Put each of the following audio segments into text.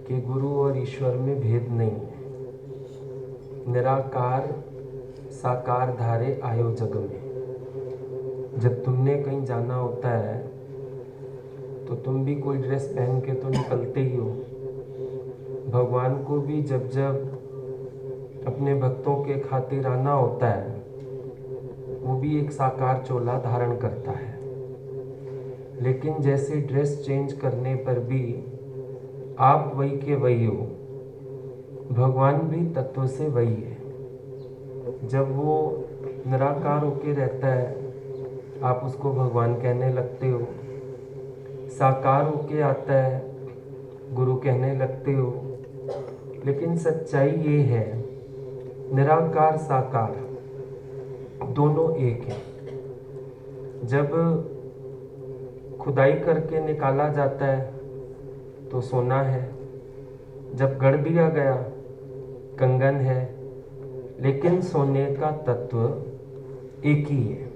कि गुरु और ईश्वर में भेद नहीं है। निराकार साकार धारे आयो जग में। जब तुमने कहीं जाना होता है तो तुम भी कोई ड्रेस पहन के तो निकलते ही हो। भगवान को भी जब जब अपने भक्तों के खातिर आना होता है वो भी एक साकार चोला धारण करता है। लेकिन जैसे ड्रेस चेंज करने पर भी आप वही के वही हो, भगवान भी तत्व से वही है। जब वो निराकार होके रहता है आप उसको भगवान कहने लगते हो, साकार होके आता है गुरु कहने लगते हो। लेकिन सच्चाई ये है, निराकार साकार दोनों एक है। जब खुदाई करके निकाला जाता है तो सोना है, जब गढ़ दिया गया कंगन है, लेकिन सोने का तत्व एक ही है।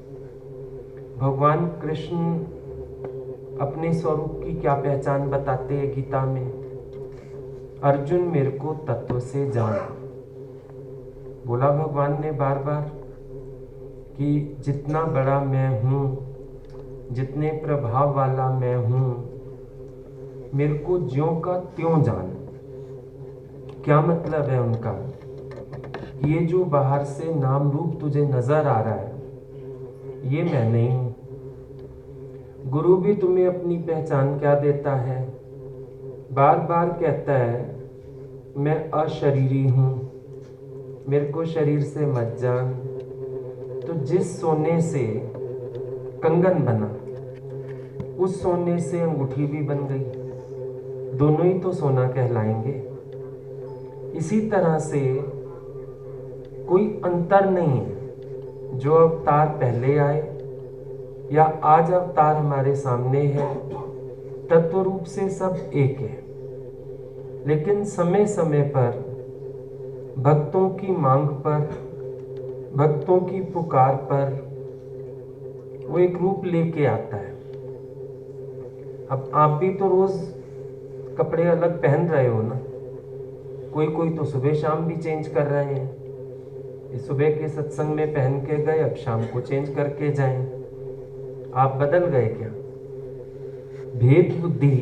भगवान कृष्ण अपने स्वरूप की क्या पहचान बताते हैं गीता में? अर्जुन मेरे को तत्व से जान। बोला भगवान ने बार बार कि जितना बड़ा मैं हूँ, जितने प्रभाव वाला मैं हूँ, मेरे को ज्यों का त्यों जान। क्या मतलब है उनका? ये जो बाहर से नाम रूप तुझे नजर आ रहा है ये मैं नहीं हूँ। गुरु भी तुम्हें अपनी पहचान क्या देता है? बार बार कहता है मैं अशरीरी हूँ, मेरे को शरीर से मत जान। तो जिस सोने से कंगन बना उस सोने से अंगूठी भी बन गई, दोनों ही तो सोना कहलाएंगे। इसी तरह से कोई अंतर नहीं है। जो अवतार पहले आए या आज अवतार हमारे सामने है, तत्व रूप से सब एक है। लेकिन समय समय पर भक्तों की मांग पर, भक्तों की पुकार पर वो एक रूप लेके आता है। अब आप भी तो रोज कपड़े अलग पहन रहे हो ना। कोई कोई तो सुबह शाम भी चेंज कर रहे हैं। इस सुबह के सत्संग में पहन के गए, अब शाम को चेंज करके जाएं। आप बदल गए क्या? भेद बुद्धि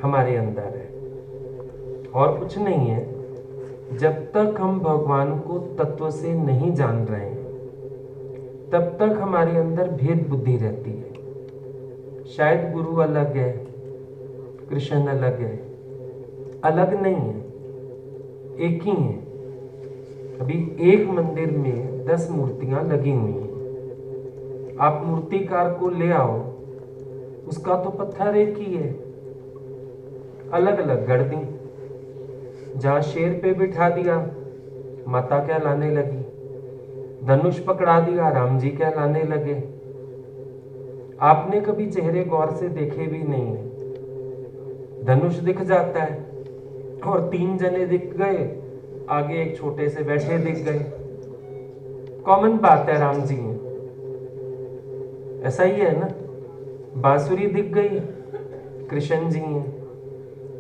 हमारे अंदर है और कुछ नहीं है। जब तक हम भगवान को तत्व से नहीं जान रहे हैं तब तक हमारे अंदर भेद बुद्धि रहती है। शायद गुरु अलग है, कृष्ण अलग है, अलग नहीं है, एक ही है। अभी एक मंदिर में 10 मूर्तियां लगी हुई हैं। आप मूर्तिकार को ले आओ, उसका तो पत्थर एक ही है, अलग अलग गढ़ दी। जहां शेर पे बिठा दिया माता कहलाने लगी, धनुष पकड़ा दिया राम जी कहलाने लगे। आपने कभी चेहरे गौर से देखे भी नहीं है। धनुष दिख जाता है और 3 जने दिख गए, आगे एक छोटे से बैठे दिख गए। कॉमन बात है, राम जी हैं, ऐसा ही है ना। बांसुरी दिख गई, कृष्ण जी हैं।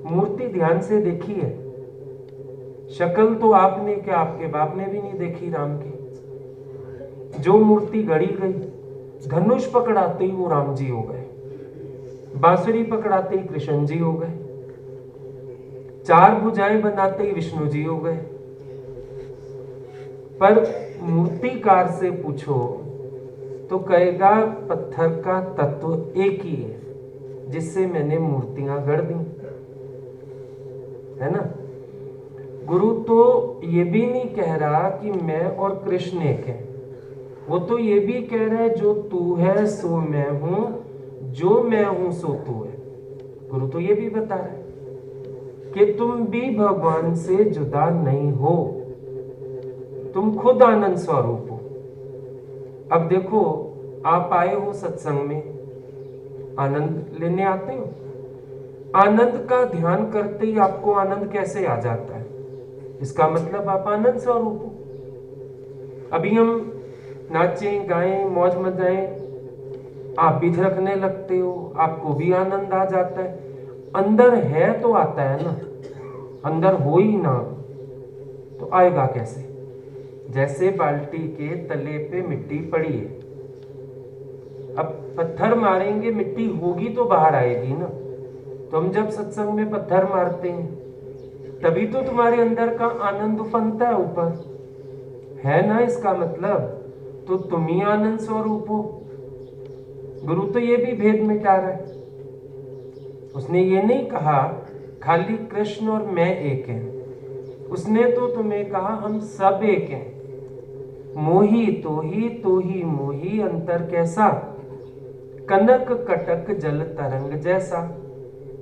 मूर्ति ध्यान से देखी है, शक्ल तो आपने क्या आपके बाप ने भी नहीं देखी राम की। जो मूर्ति गढ़ी गई, धनुष पकड़ाते ही वो राम जी हो गए, बांसुरी पकड़ाते ही कृष्ण जी हो गए, 4 भुजाएं बनाते ही विष्णु जी हो गए। पर मूर्तिकार से पूछो तो कहेगा पत्थर का तत्व एक ही है जिससे मैंने मूर्तियां गढ़ दी, है ना। गुरु तो ये भी नहीं कह रहा कि मैं और कृष्ण एक है, वो तो ये भी कह रहा है जो तू है सो मैं हूं, जो मैं हूं सो तू है। गुरु तो ये भी बता रहा है कि तुम भी भगवान से जुदा नहीं हो, तुम खुद आनंद स्वरूप हो। अब देखो, आप आए हो सत्संग में, आनंद लेने आते हो। आनंद का ध्यान करते ही आपको आनंद कैसे आ जाता है? इसका मतलब आप आनंद स्वरूप हो। अभी हम नाचें गाएं मौज मचाएं, आप भी थिरकने लगते हो, आपको भी आनंद आ जाता है। अंदर है तो आता है ना। अंदर हो ही ना तो आएगा कैसे? जैसे बाल्टी के तले पे मिट्टी पड़ी है, अब पत्थर मारेंगे मिट्टी होगी तो बाहर आएगी ना। तो हम जब सत्संग में पत्थर मारते हैं तभी तो तुम्हारे अंदर का आनंद उफनता है ऊपर, है ना? इसका मतलब तो तुम ही आनंद स्वरूप हो। गुरु तो ये भी भेद मिटा रहा है। उसने ये नहीं कहा खाली कृष्ण और मैं एक हैं, उसने तो तुम्हें कहा हम सब एक हैं। मोही तो ही मोही अंतर कैसा, कनक कटक जल तरंग जैसा।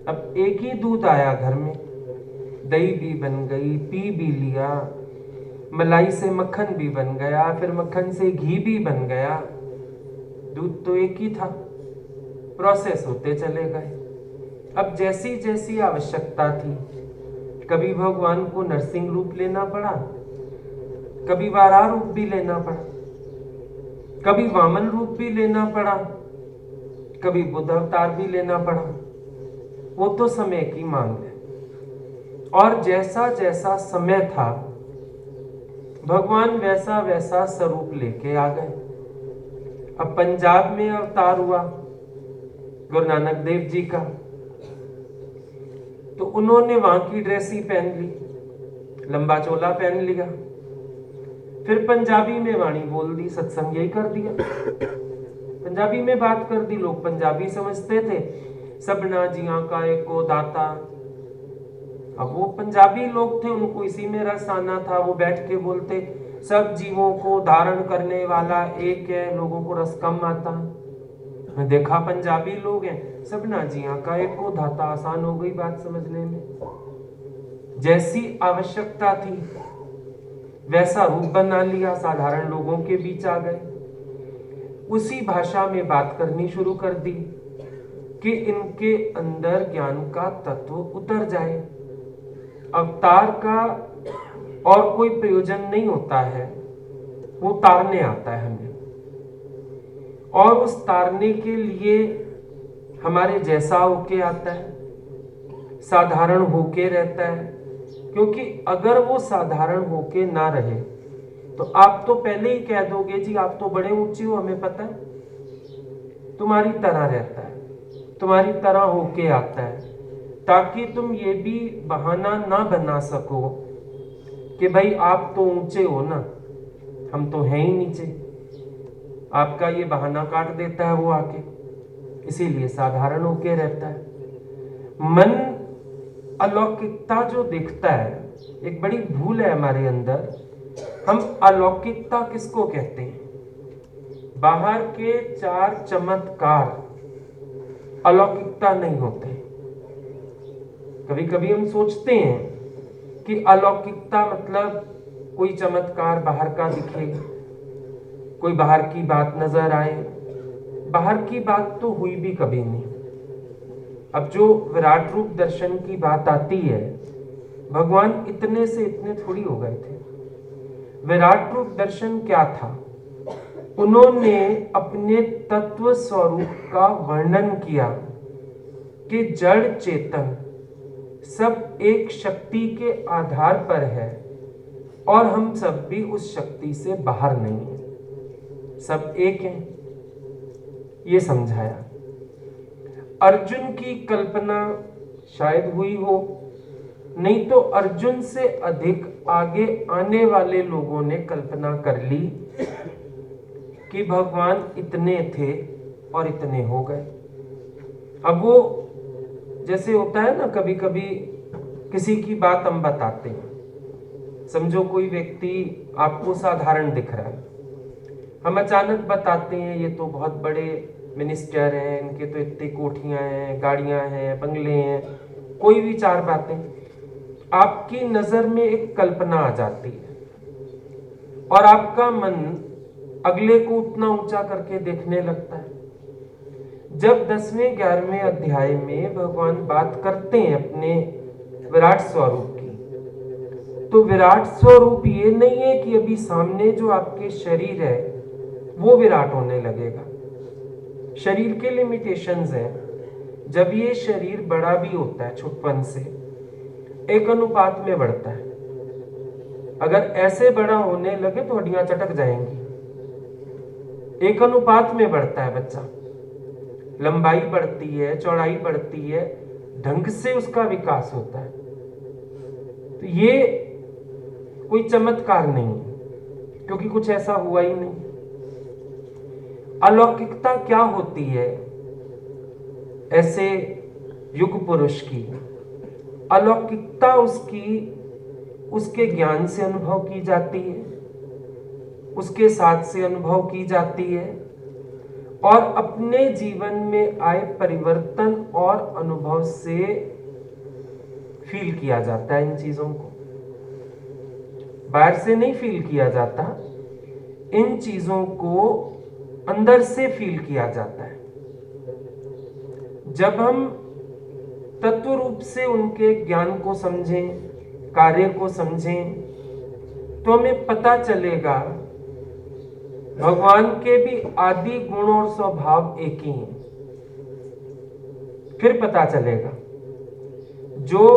अब एक ही दूध आया घर में, दही भी बन गई, पी भी लिया, मलाई से मक्खन भी बन गया, फिर मक्खन से घी भी बन गया। दूध तो एक ही था, प्रोसेस होते चले गए। अब जैसी जैसी आवश्यकता थी, कभी भगवान को नरसिंह रूप लेना पड़ा, कभी वाराह रूप भी लेना पड़ा, कभी वामन रूप भी लेना पड़ा, कभी बुद्ध अवतार भी लेना पड़ा। वो तो समय की मांग है। और जैसा जैसा समय था भगवान वैसा वैसा स्वरूप लेके आ गए। अब पंजाब में अवतार हुआ गुरु नानक देव जी का, तो उन्होंने वहां की ड्रेस ही पहन ली, लंबा चोला पहन लिया, फिर पंजाबी में वाणी बोल दी, सत्संग यही कर दिया, पंजाबी में बात कर दी। लोग पंजाबी समझते थे, सबना जियां का एको दाता। अब वो पंजाबी लोग थे, उनको इसी में रस आना था, वो बैठ के बोलते सब जीवों को धारण करने वाला एक है, लोगों को रस कम आता। देखा पंजाबी लोग हैं, सबना जियां का एको दाता, आसान हो गई बात समझने में। जैसी आवश्यकता थी वैसा रूप बना लिया, साधारण लोगों के बीच आ गए, उसी भाषा में बात करनी शुरू कर दी कि इनके अंदर ज्ञान का तत्व उतर जाए। अवतार का और कोई प्रयोजन नहीं होता है, वो तारने आता है हमें, और उस तारने के लिए हमारे जैसा होके आता है, साधारण होके रहता है। क्योंकि अगर वो साधारण होके ना रहे तो आप तो पहले ही कह दोगे जी आप तो बड़े ऊंचे हो, हमें पता है, तुम्हारी तरह रहता है, तुम्हारी तरह होके आता है, ताकि तुम ये भी बहाना ना बना सको कि भाई आप तो ऊंचे हो ना, हम तो हैं ही नीचे। आपका ये बहाना काट देता है वो आके, इसीलिए साधारण होके रहता है। मन अलौकिकता जो दिखता है, एक बड़ी भूल है हमारे अंदर। हम अलौकिकता किसको कहते हैं? बाहर के 4 चमत्कार अलौकिकता नहीं होते। कभी कभी हम सोचते हैं कि अलौकिकता मतलब कोई चमत्कार बाहर का दिखे, कोई बाहर की बात नजर आए। बाहर की बात तो हुई भी कभी नहीं। अब जो विराट रूप दर्शन की बात आती है, भगवान इतने से इतने थोड़ी हो गए थे। विराट रूप दर्शन क्या था? उन्होंने अपने तत्व स्वरूप का वर्णन किया कि जड़ चेतन सब एक शक्ति के आधार पर है और हम सब भी उस शक्ति से बाहर नहीं हैं, सब एक हैं, ये समझाया। अर्जुन की कल्पना शायद हुई हो, नहीं तो अर्जुन से अधिक आगे आने वाले लोगों ने कल्पना कर ली कि भगवान इतने थे और इतने हो गए। अब वो जैसे होता है ना, कभी कभी किसी की बात हम बताते हैं, समझो कोई व्यक्ति आपको साधारण दिख रहा है, हम अचानक बताते हैं ये तो बहुत बड़े मिनिस्टर हैं, इनके तो इतनी कोठियां हैं, गाड़ियां हैं, बंगले हैं, कोई भी 4 बातें, आपकी नजर में एक कल्पना आ जाती है और आपका मन अगले को उतना ऊंचा करके देखने लगता है। जब 10वें 11वें अध्याय में भगवान बात करते हैं अपने विराट स्वरूप की, तो विराट स्वरूप ये नहीं है कि अभी सामने जो आपके शरीर है वो विराट होने लगेगा। शरीर के लिमिटेशंस हैं। जब ये शरीर बड़ा भी होता है छुटपन से, एक अनुपात में बढ़ता है। अगर ऐसे बड़ा होने लगे तो हड्डियां चटक जाएंगी। एक अनुपात में बढ़ता है बच्चा, लंबाई बढ़ती है, चौड़ाई बढ़ती है, ढंग से उसका विकास होता है। तो ये कोई चमत्कार नहीं है, क्योंकि कुछ ऐसा हुआ ही नहीं। अलौकिकता क्या होती है ऐसे युग पुरुष की? अलौकिकता उसके ज्ञान से अनुभव की जाती है, उसके साथ से अनुभव की जाती है, और अपने जीवन में आए परिवर्तन और अनुभव से फील किया जाता है। इन चीजों को बाहर से नहीं फील किया जाता, इन चीजों को अंदर से फील किया जाता है। जब हम तत्व रूप से उनके ज्ञान को समझें, कार्य को समझें, तो हमें पता चलेगा भगवान के भी आदि गुण और स्वभाव एक ही हैं। फिर पता चलेगा जो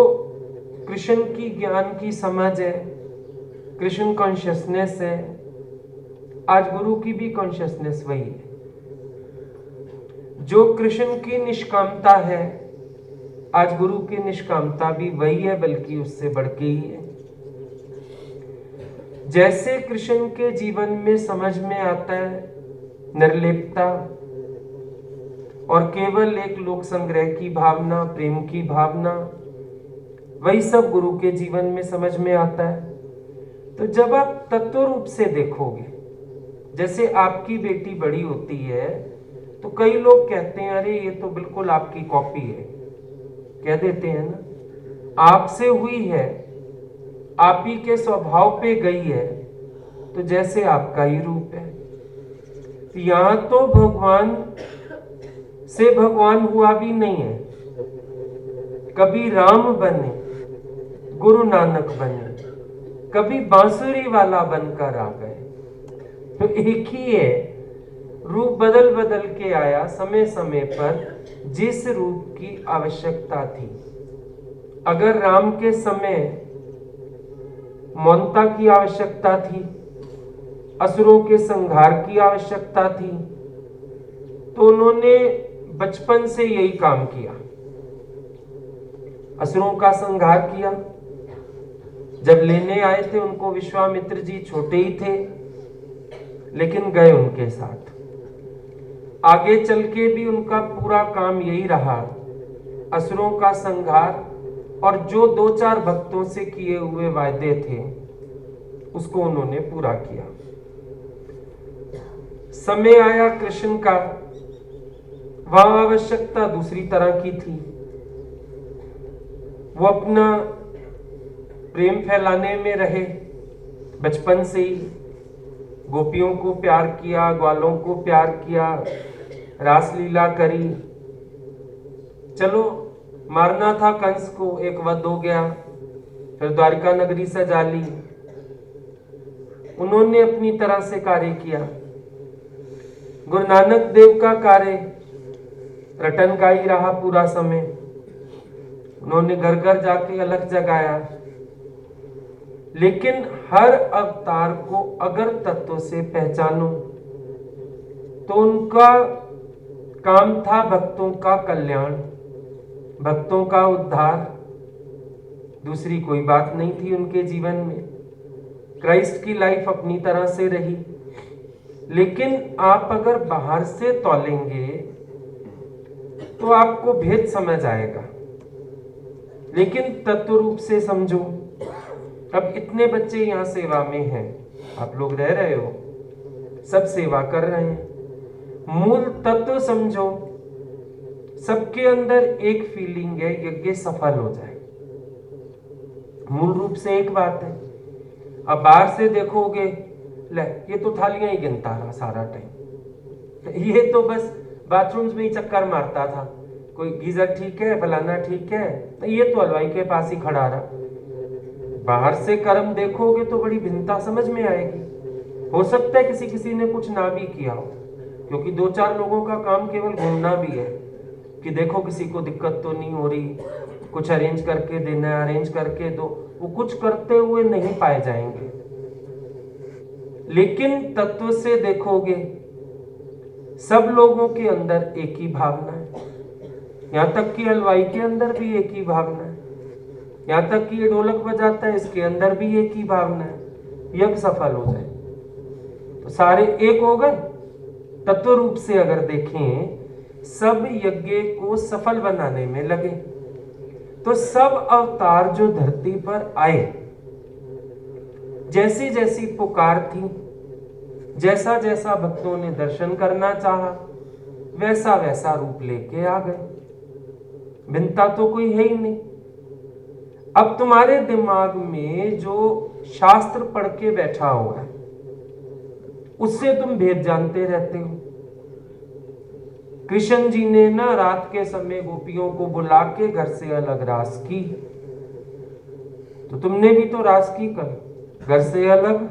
कृष्ण की ज्ञान की समझ है, कृष्ण कॉन्शियसनेस है, आज गुरु की भी कॉन्शियसनेस वही है। जो कृष्ण की निष्कामता है, आज गुरु की निष्कामता भी वही है, बल्कि उससे बढ़ के ही है। जैसे कृष्ण के जीवन में समझ में आता है निर्लिप्तता और केवल एक लोक संग्रह की भावना, प्रेम की भावना, वही सब गुरु के जीवन में समझ में आता है। तो जब आप तत्व रूप से देखोगे, जैसे आपकी बेटी बड़ी होती है तो कई लोग कहते हैं अरे ये तो बिल्कुल आपकी कॉपी है, कह देते हैं ना, आपसे हुई है, आप ही के स्वभाव पे गई है, तो जैसे आपका ही रूप है। तो यहां तो भगवान से भगवान हुआ भी नहीं है। कभी राम बने, गुरु नानक बने, कभी बांसुरी वाला बनकर आ गए। तो एक ही है, रूप बदल बदल के आया समय समय पर जिस रूप की आवश्यकता थी। अगर राम के समय मौनता की आवश्यकता थी, असुरों के संहार की आवश्यकता थी, तो उन्होंने बचपन से यही काम किया, असुरों का संहार किया। जब लेने आए थे उनको विश्वामित्र जी छोटे ही थे, लेकिन गए उनके साथ। आगे चल के भी उनका पूरा काम यही रहा, असुरों का संहार, और जो 2-4 भक्तों से किए हुए वायदे थे उसको उन्होंने पूरा किया। समय आया कृष्ण का, वहां आवश्यकता दूसरी तरह की थी। वो अपना प्रेम फैलाने में रहे, बचपन से ही गोपियों को प्यार किया, ग्वालों को प्यार किया, रासलीला करी। चलो मारना था कंस को, एक वध हो गया, फिर द्वारिका नगरी सजा ली। उन्होंने अपनी तरह से कार्य किया। गुरु नानक देव का कार्य रटन का ही रहा पूरा समय। उन्होंने घर घर जाके अलग जगाया, लेकिन हर अवतार को अगर तत्व से पहचानो तो उनका काम था भक्तों का कल्याण, भक्तों का उद्धार। दूसरी कोई बात नहीं थी उनके जीवन में। क्राइस्ट की लाइफ अपनी तरह से रही, लेकिन आप अगर बाहर से तौलेंगे तो आपको भेद समझ आएगा, लेकिन तत्व रूप से समझो। अब इतने बच्चे यहाँ सेवा में हैं, आप लोग रह रहे हो, सब सेवा कर रहे हैं, मूल तत्व समझो। सबके अंदर एक फीलिंग है, यज्ञ सफल हो जाए, मूल रूप से एक बात है। अब बाहर से देखोगे, ले ये तो थालियां ही गिनता रहा सारा टाइम, ये तो बस बाथरूम्स में ही चक्कर मारता था, कोई गीजर ठीक है, फलाना ठीक है, ये तो हलवाई के पास ही खड़ा रहा। बाहर से कर्म देखोगे तो बड़ी भिन्नता समझ में आएगी। हो सकता है किसी किसी ने कुछ ना भी किया हो, क्योंकि 2-4 लोगों का काम केवल घूमना भी है कि देखो किसी को दिक्कत तो नहीं हो रही, कुछ अरेंज करके देना है, अरेंज करके दो, वो कुछ करते हुए नहीं पाए जाएंगे। लेकिन तत्व से देखोगे सब लोगों के अंदर एक ही भावना है, यहां तक कि हलवाई के अंदर भी एक ही भावना है, यहां तक कि ये ढोलक बजाता है इसके अंदर भी एक ही भावना है, यज्ञ सफल हो जाए। तो सारे एक हो गए। तत्व रूप से अगर देखें सब यज्ञ को सफल बनाने में लगे। तो सब अवतार जो धरती पर आए, जैसी जैसी पुकार थी, जैसा जैसा भक्तों ने दर्शन करना चाहा, वैसा वैसा रूप लेके आ गए। भिन्नता तो कोई है ही नहीं। अब तुम्हारे दिमाग में जो शास्त्र पढ़ के बैठा हुआ है उससे तुम भेद जानते रहते हो। कृष्ण जी ने ना रात के समय गोपियों को बुला के घर से अलग रास की, तो तुमने भी तो रास की कल घर से अलग।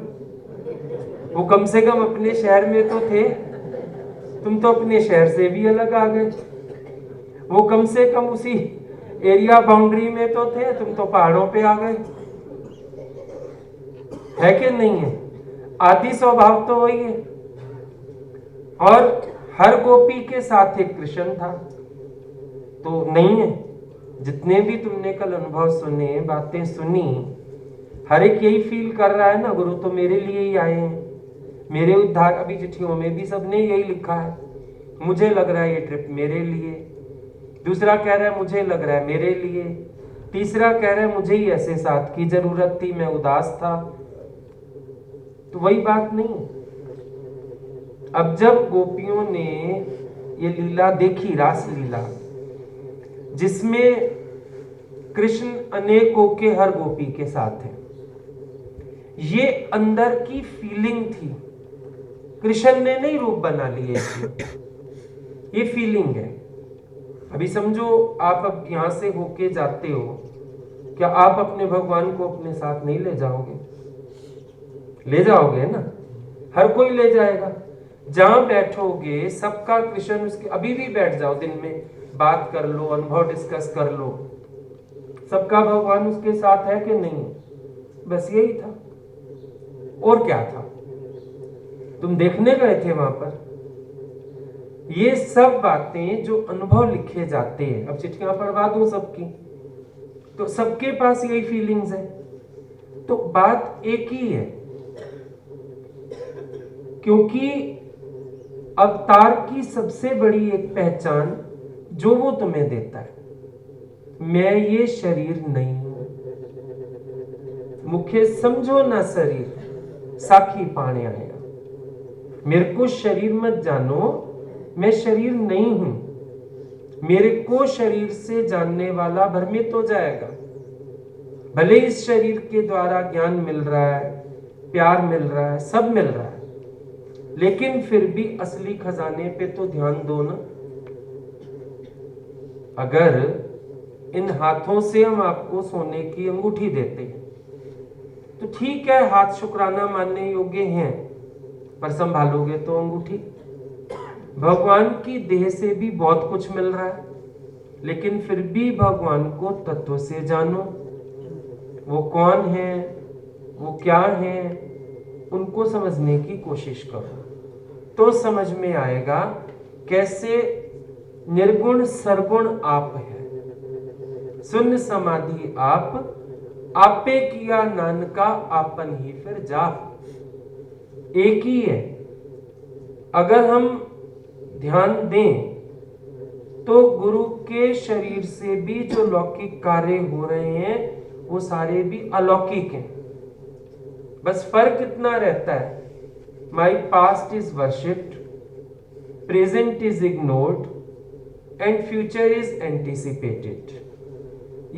वो कम से कम अपने शहर में तो थे, तुम तो अपने शहर से भी अलग आ गए। वो कम से कम उसी एरिया बाउंड्री में तो थे, तुम तो पहाड़ों पे आ गए। है कि नहीं है? आदि स्वभाव तो वही है। और हर गोपी के साथ एक कृष्ण था, तो नहीं है। जितने भी तुमने कल अनुभव सुने, बातें सुनी, हर एक यही फील कर रहा है ना, गुरु तो मेरे लिए ही आए हैं, मेरे उद्धार। अभी चिट्ठियों में भी सबने यही लिखा है, मुझे लग रहा है ये ट्रिप मेरे लिए। दूसरा कह रहा है मुझे लग रहा है मेरे लिए। तीसरा कह रहा है मुझे ही ऐसे साथ की जरूरत थी, मैं उदास था। तो वही बात नहीं। अब जब गोपियों ने ये लीला देखी, रास लीला, जिसमें कृष्ण अनेक होके हर गोपी के साथ है, ये अंदर की फीलिंग थी। कृष्ण ने नहीं रूप बना लिए, ये फीलिंग है। अभी समझो आप अब यहां से होके जाते हो, क्या आप अपने भगवान को अपने साथ नहीं ले जाओगे? ले जाओगे ना, हर कोई ले जाएगा। जहां बैठोगे सबका कृष्ण उसके, अभी भी बैठ जाओ, दिन में बात कर लो, अनुभव डिस्कस कर लो, सबका भगवान उसके साथ है कि नहीं? बस यही था, और क्या था? तुम देखने गए थे वहां पर। ये सब बातें जो अनुभव लिखे जाते हैं, अब चिट्ठियां पढ़वा दूं सबकी, तो सबके पास यही फीलिंग्स है। तो बात एक ही है, क्योंकि अवतार की सबसे बड़ी एक पहचान जो वो तुम्हें देता है, मैं ये शरीर नहीं हूं। मुखे समझो ना शरीर, साखी पाने आया। मेरे को शरीर मत जानो, मैं शरीर नहीं हूं। मेरे को शरीर से जानने वाला भ्रमित हो जाएगा। भले इस शरीर के द्वारा ज्ञान मिल रहा है, प्यार मिल रहा है, सब मिल रहा है, लेकिन फिर भी असली खजाने पे तो ध्यान दो ना। अगर इन हाथों से हम आपको सोने की अंगूठी देते हैं तो ठीक है, हाथ शुक्राना मानने योग्य हैं, पर संभालोगे तो अंगूठी। भगवान की देह से भी बहुत कुछ मिल रहा है, लेकिन फिर भी भगवान को तत्व से जानो। वो कौन है, वो क्या है, उनको समझने की कोशिश करो, तो समझ में आएगा कैसे निर्गुण सरगुण आप है। शून्य समाधि आप, आपे किया नानका आपन ही फिर जा। एक ही है। अगर हम ध्यान दें तो गुरु के शरीर से भी जो लौकिक कार्य हो रहे हैं वो सारे भी अलौकिक हैं। बस फर्क इतना रहता है, my past is worshipped, present is ignored and future is anticipated.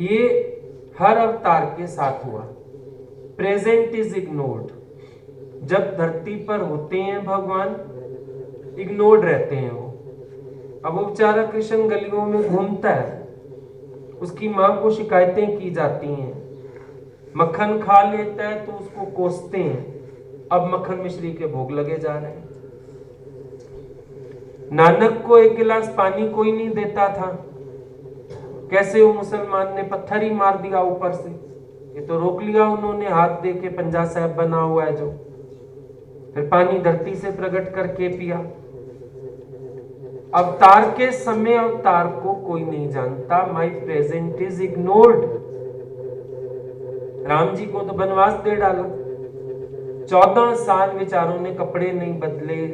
ये हर अवतार के साथ हुआ। प्रेजेंट इज इग्नोर्ड, जब धरती पर होते हैं भगवान, इग्नोर्ड रहते हैं वो। अब वो बेचारा कृष्ण गलियों में घूमता है, उसकी मां को शिकायतें की जाती हैं, मक्खन खा लेता है तो उसको कोसते हैं, अब मक्खन मिश्री के भोग लगे जा रहे हैं। नानक को एक गिलास पानी कोई नहीं देता था, कैसे वो मुसलमान ने पत्थर ही मार दिया ऊपर से, ये तो रोक लिया उन्होंने हाथ दे के, पंजा साहब बना हुआ है जो। फिर पानी धरती से प्रकट करके पिया। अवतार के समय अवतार को कोई नहीं जानता। My present is ignored. Ram ji को तो वनवास दे डाला, 14 साल बेचारों ने कपड़े नहीं बदले,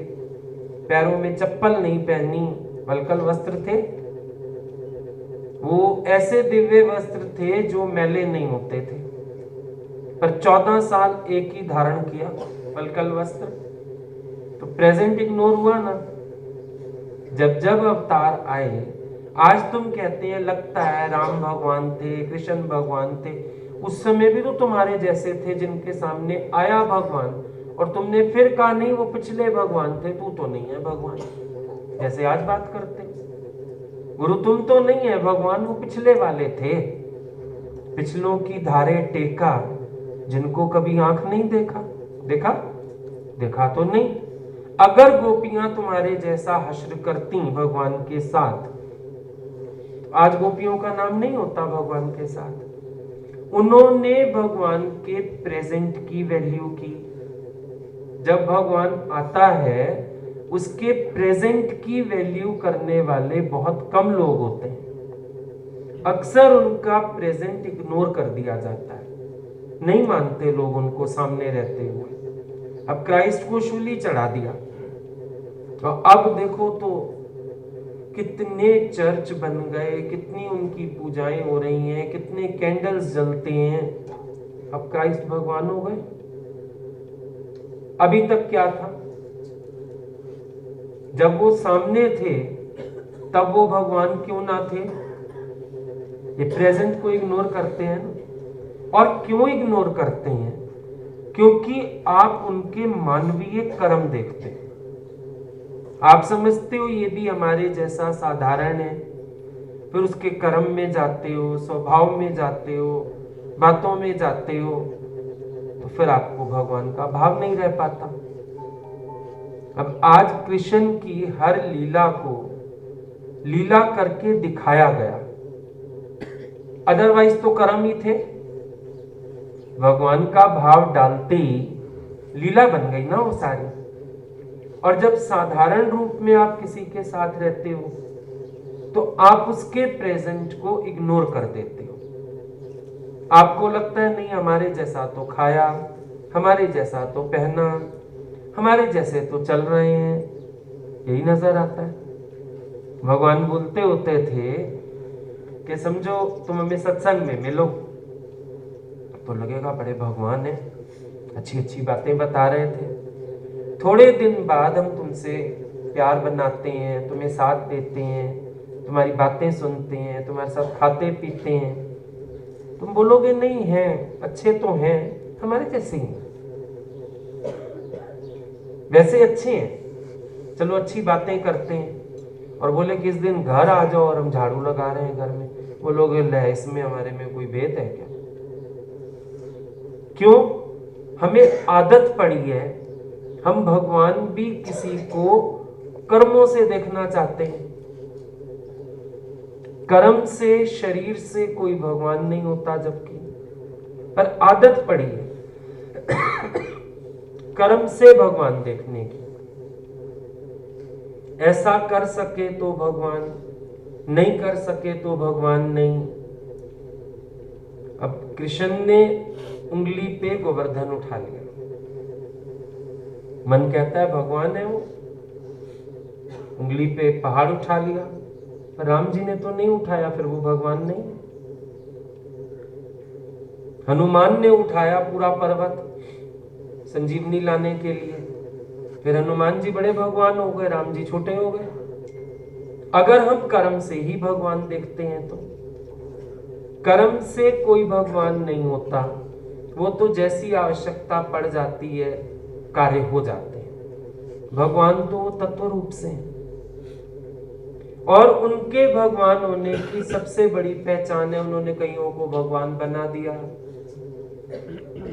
पैरों में चप्पल नहीं पहनी, वल्कल वस्त्र थे, वो ऐसे दिव्य वस्त्र थे जो मैले नहीं होते थे, पर 14 साल एक ही धारण किया वल्कल वस्त्र। तो प्रेजेंट इग्नोर हुआ ना। जब जब अवतार आए, आज तुम कहते हैं लगता है राम भगवान थे, कृष्ण भगवान थे, उस समय भी तो तुम्हारे जैसे थे जिनके सामने आया भगवान, और तुमने फिर कहा नहीं वो पिछले भगवान थे, तू तो नहीं है भगवान। जैसे आज बात करते, गुरु तुम तो नहीं है भगवान, वो पिछले वाले थे, पिछलों की धारे टेका, जिनको कभी आंख नहीं देखा। देखा देखा तो नहीं। अगर गोपियां तुम्हारे जैसा हश्र करती भगवान के साथ, आज गोपियों का नाम नहीं होता भगवान के साथ। उन्होंने भगवान के प्रेजेंट की वैल्यू की। जब भगवान आता है, उसके प्रेजेंट की वैल्यू करने वाले बहुत कम लोग होते हैं। अक्सर उनका प्रेजेंट इग्नोर कर दिया जाता है, नहीं मानते लोग उनको सामने रहते हुए। अब क्राइस्ट को शूली चढ़ा दिया, तो अब देखो तो कितने चर्च बन गए, कितनी उनकी पूजाएं हो रही हैं, कितने कैंडल्स जलते हैं। अब क्राइस्ट भगवान हो गए। अभी तक क्या था? जब वो सामने थे तब वो भगवान क्यों ना थे? ये प्रेजेंट को इग्नोर करते हैं ना। और क्यों इग्नोर करते हैं? क्योंकि आप उनके मानवीय कर्म देखते हैं। आप समझते हो ये भी हमारे जैसा साधारण है, फिर उसके कर्म में जाते हो, स्वभाव में जाते हो, बातों में जाते हो, तो फिर आपको भगवान का भाव नहीं रह पाता। अब आज कृष्ण की हर लीला को लीला करके दिखाया गया, अदरवाइज तो कर्म ही थे। भगवान का भाव डालते ही लीला बन गई ना वो सारी। और जब साधारण रूप में आप किसी के साथ रहते हो तो आप उसके प्रेजेंट को इग्नोर कर देते हो। आपको लगता है नहीं हमारे जैसा तो खाया, हमारे जैसा तो पहना, हमारे जैसे तो चल रहे हैं, यही नजर आता है। भगवान बोलते होते थे कि समझो तुम हमें सत्संग में मिलो तो लगेगा बड़े भगवान है, अच्छी अच्छी बातें बता रहे थे। थोड़े दिन बाद हम तुमसे प्यार बनाते हैं, तुम्हें साथ देते हैं, तुम्हारी बातें सुनते हैं, तुम्हारे साथ खाते पीते हैं, तुम बोलोगे नहीं हैं, अच्छे तो हैं, हमारे जैसे ही वैसे अच्छे हैं, चलो अच्छी बातें करते हैं। और बोले कि इस दिन घर आ जाओ और हम झाड़ू लगा रहे हैं घर में, बोलोगे ले इसमें हमारे में कोई भेद है क्या? क्यों? हमें आदत पड़ी है, हम भगवान भी किसी को कर्मों से देखना चाहते हैं। कर्म से, शरीर से कोई भगवान नहीं होता, जबकि पर आदत पड़ी है कर्म से भगवान देखने की। ऐसा कर सके तो भगवान, नहीं कर सके तो भगवान नहीं। अब कृष्ण ने उंगली पे गोवर्धन उठा लिया, मन कहता है भगवान है वो, उंगली पे पहाड़ उठा लिया, पर राम जी ने तो नहीं उठाया, फिर वो भगवान नहीं। हनुमान ने उठाया पूरा पर्वत संजीवनी लाने के लिए, फिर हनुमान जी बड़े भगवान हो गए, राम जी छोटे हो गए। अगर हम कर्म से ही भगवान देखते हैं तो कर्म से कोई भगवान नहीं होता, वो तो जैसी आवश्यकता पड़ जाती है कार्य हो जाते हैं। भगवान तो तत्व रूप से हैं, और उनके भगवान होने की सबसे बड़ी पहचान है उन्होंने कईयों को भगवान बना दिया।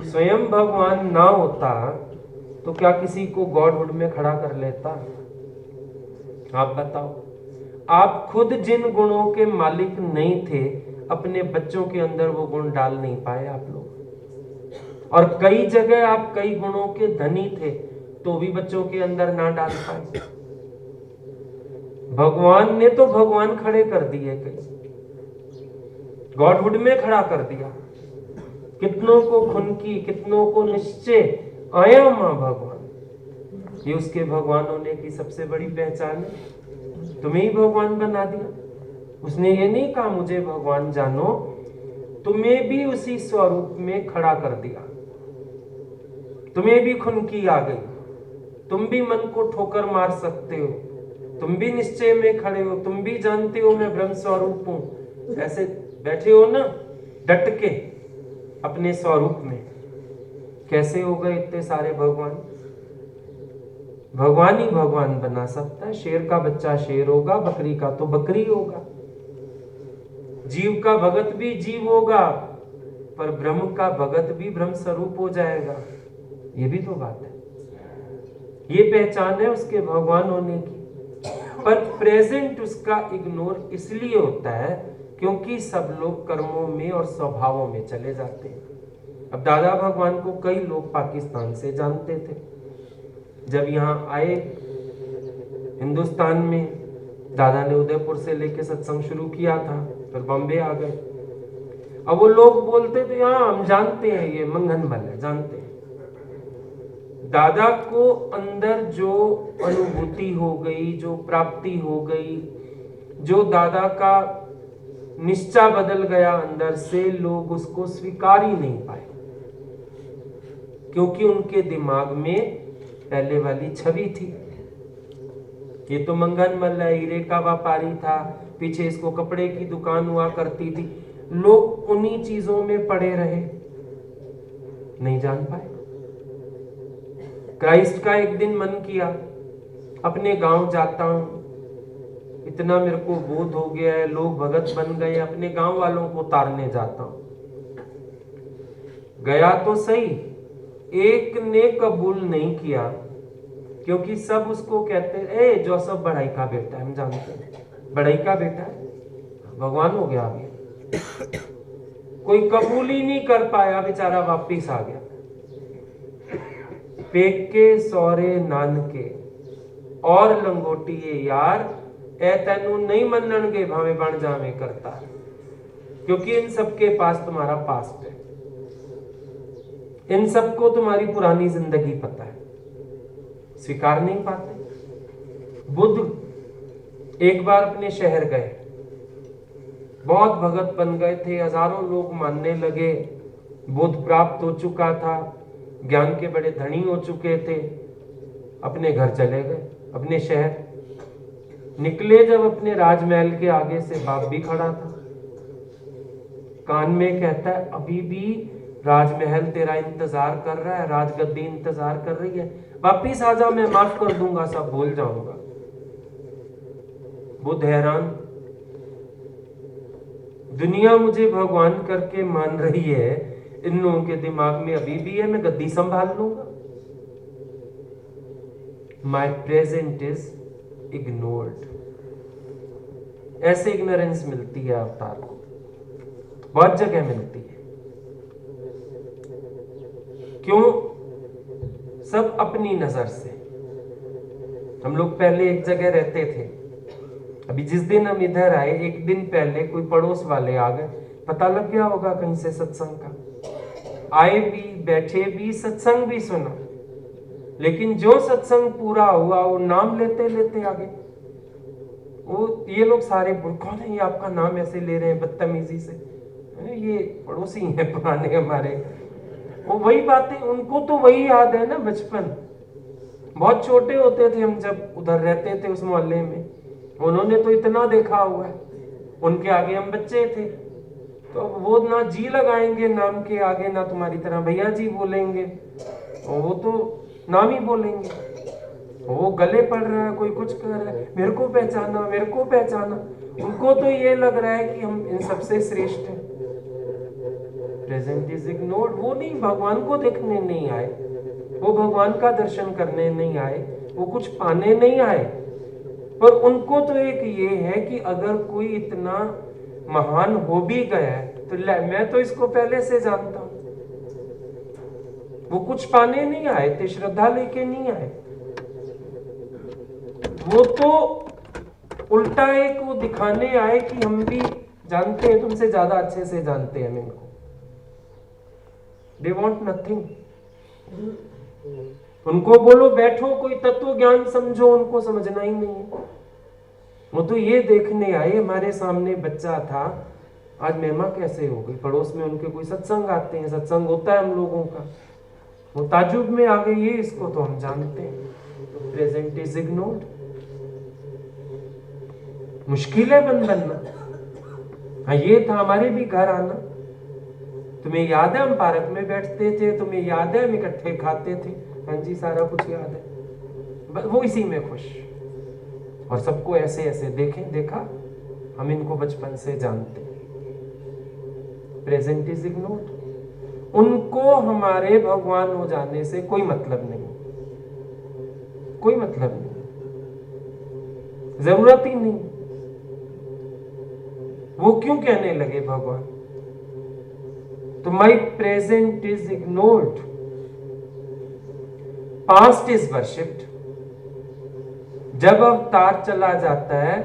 स्वयं भगवान ना होता तो क्या किसी को गॉडहुड में खड़ा कर लेता? आप बताओ। आप खुद जिन गुणों के मालिक नहीं थे, अपने बच्चों के अंदर वो गुण डाल नहीं पाए आप लोग। और कई जगह आप कई गुणों के धनी थे तो भी बच्चों के अंदर ना डाल पाए। भगवान ने तो भगवान खड़े कर दिए, कई गॉडहुड में खड़ा कर दिया, कितनों को खुनकी, कितनों को निश्चय आया मां भगवान। ये उसके भगवान होने की सबसे बड़ी पहचान है। तुम्हें ही भगवान बना दिया। उसने ये नहीं कहा मुझे भगवान जानो, तुम्हें भी उसी स्वरूप में खड़ा कर दिया। तुम्हें भी खुनकी आ गई, तुम भी मन को ठोकर मार सकते हो, तुम भी निश्चय में खड़े हो, तुम भी जानते हो मैं ब्रह्म स्वरूप हूं। ऐसे बैठे हो ना डट के अपने स्वरूप में। कैसे हो गए इतने सारे भगवान? भगवान ही भगवान बना सकता है। शेर का बच्चा शेर होगा, बकरी का तो बकरी होगा, जीव का भगत भी जीव होगा, पर ब्रह्म का भगत भी ब्रह्म स्वरूप हो जाएगा। ये भी तो बात है। ये पहचान है उसके भगवान होने की। पर प्रेजेंट उसका इग्नोर इसलिए होता है क्योंकि सब लोग कर्मों में और स्वभावों में चले जाते हैं। अब दादा भगवान को कई लोग पाकिस्तान से जानते थे। जब यहाँ आए हिंदुस्तान में, दादा ने उदयपुर से लेके सत्संग शुरू किया था, फिर बॉम्बे आ गए। अब वो लोग बोलते थे हाँ हम जानते हैं ये मंगनमल है, जानते हैं। दादा को अंदर जो अनुभूति हो गई, जो प्राप्ति हो गई, जो दादा का निश्चय बदल गया अंदर से, लोग उसको स्वीकार ही नहीं पाए क्योंकि उनके दिमाग में पहले वाली छवि थी। ये तो मंगनमल है, हीरे का व्यापारी था, पीछे इसको कपड़े की दुकान हुआ करती थी। लोग उन्हीं चीजों में पड़े रहे, नहीं जान पाए। क्राइस्ट का एक दिन मन किया अपने गांव जाता हूं, इतना मेरे को बोध हो गया है, लोग भगत बन गए, अपने गांव वालों को तारने जाता हूं। गया तो सही, एक ने कबूल नहीं किया क्योंकि सब उसको कहते ए जोसेफ बढ़ाई का बेटा है, हम जानते हैं बढ़ाई का बेटा है, भगवान हो गया अभी। कोई कबूल ही नहीं कर पाया, बेचारा वापिस आ गया। पेके सौरे नानके और लंगोटिए यार ए तेनू नहीं मनणगे भावे बन जावे करता, क्योंकि इन सबके पास तुम्हारा पास्ट है, इन सबको तुम्हारी पुरानी जिंदगी पता है, स्वीकार नहीं पाते। बुद्ध एक बार अपने शहर गए, बहुत भगत बन गए थे, हजारों लोग मानने लगे, बुद्ध प्राप्त हो चुका था, ज्ञान के बड़े धनी हो चुके थे। अपने घर चले गए, अपने शहर निकले, जब अपने राजमहल के आगे से बाप भी खड़ा था, कान में कहता है अभी भी राजमहल तेरा इंतजार कर रहा है, राजगद्दी इंतजार कर रही है, वापिस आ जा, मैं माफ कर दूंगा, सब भूल जाऊंगा। बुद्ध हैरान, दुनिया मुझे भगवान करके मान रही है, इन लोगों के दिमाग में अभी भी है मैं गद्दी संभाल लूंगा। माई प्रेजेंट इज इग्नोर्ड। ऐसे इग्नोरेंस मिलती है अवतार को, बहुत जगह मिलती है। क्यों? सब अपनी नजर से। हम लोग पहले एक जगह रहते थे, अभी जिस दिन हम इधर आए एक दिन पहले कोई पड़ोस वाले आ गए, पता लग गया होगा कहीं से सत्संग का, आए भी, बैठे भी, सत्संग भी सुना, लेकिन जो सत्संग पूरा हुआ वो नाम लेते लेते आगे, वो ये लोग सारे कौन है ये आपका नाम ऐसे ले रहे हैं बदतमीजी से, ये पड़ोसी हैं पुराने हमारे। वो वही बातें, उनको तो वही याद है ना बचपन, बहुत छोटे होते थे हम जब उधर रहते थे उस मोहल्ले में, उन्होंने तो इतना देखा हुआ है, उनके आगे हम बच्चे थे, तो वो ना जी लगाएंगे नाम के आगे, ना तुम्हारी तरह भैया जी बोलेंगे, वो तो नाम ही बोलेंगे। वो गले पड़ रहा है, कोई कुछ कर रहा है, मेरे को पहचाना, मेरे को पहचाना, उनको तो ये लग रहा है कि हम इन सबसे श्रेष्ठ हैं। Present is ignored. वो नहीं, भगवान को देखने नहीं आए, वो भगवान का दर्शन करने नहीं आए, वो कुछ पाने नहीं आए, पर उनको तो एक ये है कि अगर कोई इतना महान हो भी गया है तो मैं तो इसको पहले से जानता हूं। वो कुछ पाने नहीं आए थे, श्रद्धा लेके नहीं आए, वो तो उल्टा एक वो दिखाने आए कि हम भी जानते हैं, तुमसे ज्यादा अच्छे से जानते हैं हम इनको। They want nothing. उनको बोलो बैठो कोई तत्व ज्ञान समझो, उनको समझना ही नहीं है। वो तो ये देखने आए, हमारे सामने बच्चा था, आज महिमा कैसे हो गई, पड़ोस में उनके कोई सत्संग आते हैं, सत्संग होता है हम लोगों का, वो ताजुब में आ गई, ये इसको तो हम जानते हैं। Present is ignored. मुश्किल है बन बनना। हाँ, ये था हमारे भी घर आना। तुम्हें याद है हम पार्क में बैठते थे, तुम्हें याद है हम इकट्ठे खाते थे, हाँ जी सारा कुछ याद है। वो इसी में खुश, और सबको ऐसे ऐसे देखें, देखा हम इनको बचपन से जानते। Present is ignored. उनको हमारे भगवान हो जाने से कोई मतलब नहीं, कोई मतलब नहीं, जरूरत ही नहीं। वो क्यों कहने लगे भगवान, तो माई present is ignored, past is worshipped. जब अवतार चला जाता है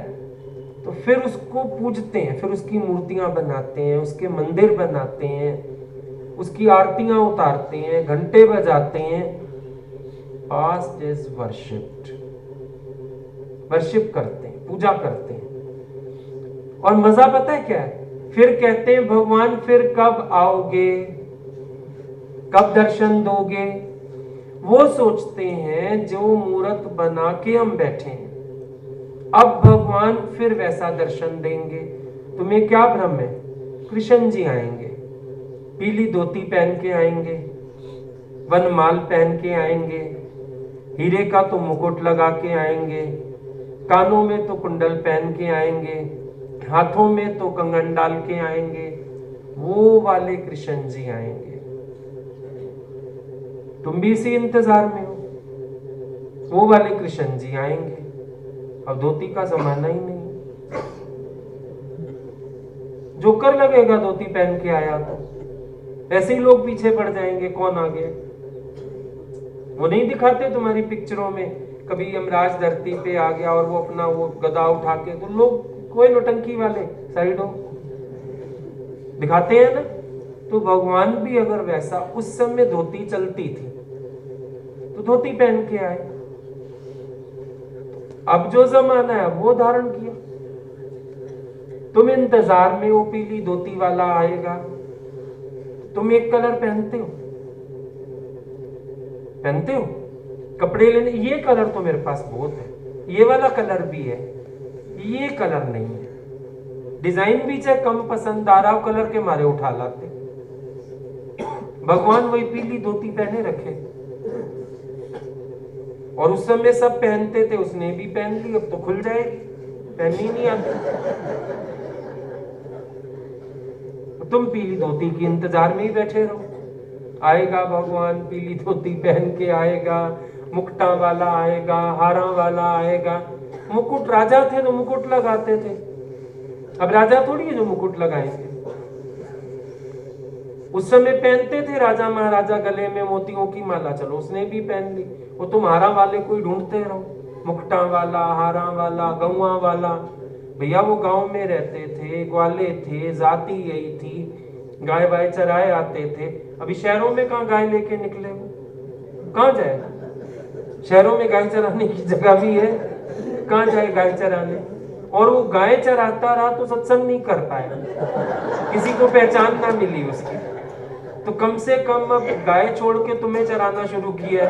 तो फिर उसको पूजते हैं, फिर उसकी मूर्तियां बनाते हैं, उसके मंदिर बनाते हैं, उसकी आरतियां उतारते हैं, घंटे बजाते हैं। पास्ट इज वर्शिप्ड, वर्शिप करते हैं, पूजा करते हैं। और मजा पता है क्या है, फिर कहते हैं भगवान फिर कब आओगे, कब दर्शन दोगे। वो सोचते हैं जो मूर्त बना के हम बैठे हैं, अब भगवान फिर वैसा दर्शन देंगे। तुम्हें क्या भ्रम है, कृष्ण जी आएंगे, पीली धोती पहन के आएंगे, वनमाल पहन के आएंगे, हीरे का तो मुकुट लगा के आएंगे, कानों में तो कुंडल पहन के आएंगे, हाथों में तो कंगन डाल के आएंगे। वो वाले कृष्ण जी आएंगे। तुम भी इसी इंतजार में हो, वो वाले कृष्ण जी आएंगे। अब धोती का जमाना ही नहीं, जोकर लगेगा धोती पहन के आया तो, ऐसे ही लोग पीछे पड़ जाएंगे, कौन आ गया। वो नहीं दिखाते तुम्हारी पिक्चरों में, कभी यमराज धरती पे आ गया और वो अपना वो गदा उठा के, तो लोग कोई नौटंकी वाले साइड हो दिखाते हैं ना। तो भगवान भी अगर वैसा, उस समय धोती चलती थी तो धोती पहन के आए, अब जो जमाना है वो धारण किया। तुम इंतजार में हो पीली धोती वाला आएगा, तुम एक कलर पहनते हो, पहनते हो कपड़े लेने, ये कलर तो मेरे पास बहुत है, ये वाला कलर भी है, ये कलर नहीं है, डिजाइन भी चाहे कम पसंद आ रहा कलर के मारे उठा लाते। भगवान वही पीली धोती पहने रखे, और उस समय सब पहनते थे, उसने भी पहन ली, अब तो खुल जाएगी, पहननी नहीं आती। तुम पीली धोती के इंतजार में ही बैठे रहो, आएगा भगवान पीली धोती पहन के आएगा, मुकुटा वाला आएगा, हारा वाला आएगा। मुकुट राजा थे तो मुकुट लगाते थे, अब राजा थोड़ी है जो मुकुट लगाएंगे। उस समय पहनते थे राजा महाराजा गले में मोतियों की माला, चलो उसने भी पहन ली। वो तुम हारा वाले कोई ढूंढते रहो, मुकुटा वाला, हारा वाला, गौवा वाला। भैया वो गांव में रहते थे, ग्वाले थे, जाति यही थी, गाय वाय चराए आते थे। अभी शहरों में कहाँ गाय लेके निकले हो, कहाँ जाए, शहरों में गाय चराने की जगह भी है, कहाँ जाए गाय चराने। और वो गाय चराता रहा तो सत्संग नहीं कर पाया, किसी को पहचान ना मिली उसकी। तो कम से कम अब गाय छोड़ के तुम्हें चराना शुरू किया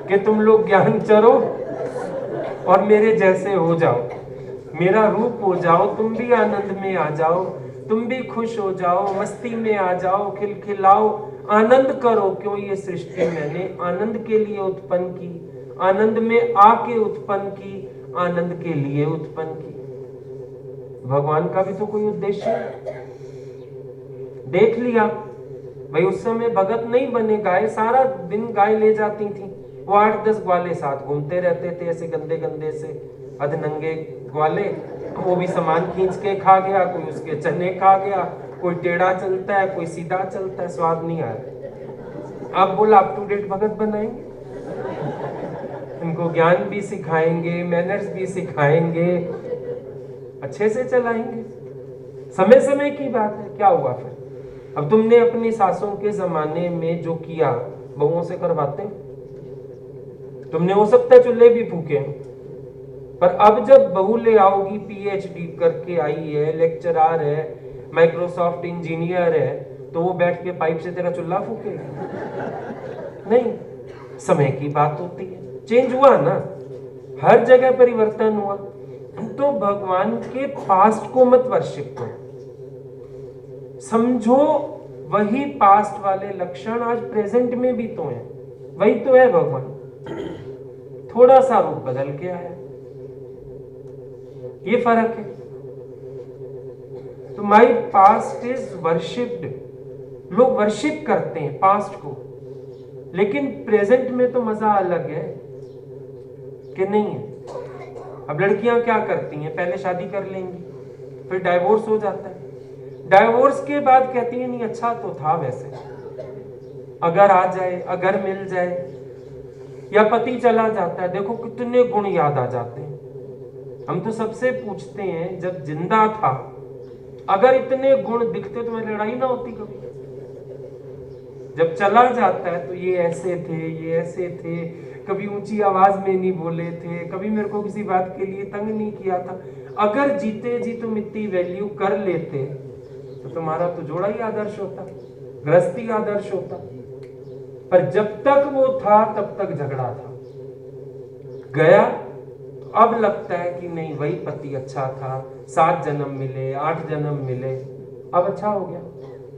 कि तुम लोग ज्ञान चरो और मेरे जैसे हो जाओ, मेरा रूप हो जाओ, तुम भी आनंद में आ जाओ, तुम भी खुश हो जाओ, मस्ती में आ जाओ, खिलखिलाओ, आनंद करो। क्यों ये सृष्टि मैंने आनंद के लिए उत्पन्न की, आनंद में आके उत्पन्न की, आनंद के लिए उत्पन्न की। भगवान का भी तो कोई उद्देश्य है। देख लिया भाई, उस समय भगत नहीं बने, गाय सारा दिन गाय ले जाती थी, वो 8-10 ग्वाले साथ घूमते रहते थे, ऐसे गंदे गंदे से अधनंगे ग्वाले। वो भी सामान खींच के खा गया, कोई उसके चने खा गया, कोई टेढ़ा चलता है, कोई सीधा चलता है, स्वाद नहीं आ रहा। अब बोला अप टू डेट भगत बनाएंगे, इनको ज्ञान भी सिखाएंगे, मैनर्स भी सिखाएंगे, अच्छे से चलाएंगे। समय समय की बात है। क्या हुआ फिर? अब तुमने अपनी सासों के जमाने में जो किया बहुओं से करवाते? तुमने हो सकता है चूल्हे भी फूके, पर अब जब बहू ले आओगी, पीएचडी करके आई है, लेक्चरर है, माइक्रोसॉफ्ट इंजीनियर है, तो वो बैठ के पाइप से तेरा चूल्हा फूकेगा? नहीं। समय की बात होती है, चेंज हुआ ना, हर जगह परिवर्तन हुआ। तो भगवान के पास्ट को मत वर्शिप करो, समझो वही पास्ट वाले लक्षण आज प्रेजेंट में भी तो है, वही तो है भगवान, थोड़ा सा रूप बदल के आया, ये फर्क है। तो माई पास्ट इज वर्शिप्ड, लोग वर्शिप करते हैं पास्ट को, लेकिन प्रेजेंट में तो मजा अलग है कि नहीं है। अब लड़कियां क्या करती हैं, पहले शादी कर लेंगी, फिर डाइवोर्स हो जाता है, डाइवोर्स के बाद कहती है नहीं अच्छा तो था वैसे, अगर आ जाए, अगर मिल जाए, या पति चला जाता है, देखो कितने गुण याद आ जाते हैं। हम तो सबसे पूछते हैं जब जिंदा था अगर इतने गुण दिखते तो मेरी लड़ाई ना होती कभी। जब चला जाता है तो ये ऐसे थे, ये ऐसे थे, कभी ऊंची आवाज में नहीं बोले थे, कभी मेरे को किसी बात के लिए तंग नहीं किया था। अगर जीते जी तुम इतनी वैल्यू कर लेते तो तुम्हारा तो जोड़ा ही आदर्श होता, गृहस्थी आदर्श होता। पर जब तक वो था तब तक झगड़ा था, गया तो अब लगता है कि नहीं वही पति अच्छा था, 7 जन्म मिले, 8 जन्म मिले, अब अच्छा हो गया।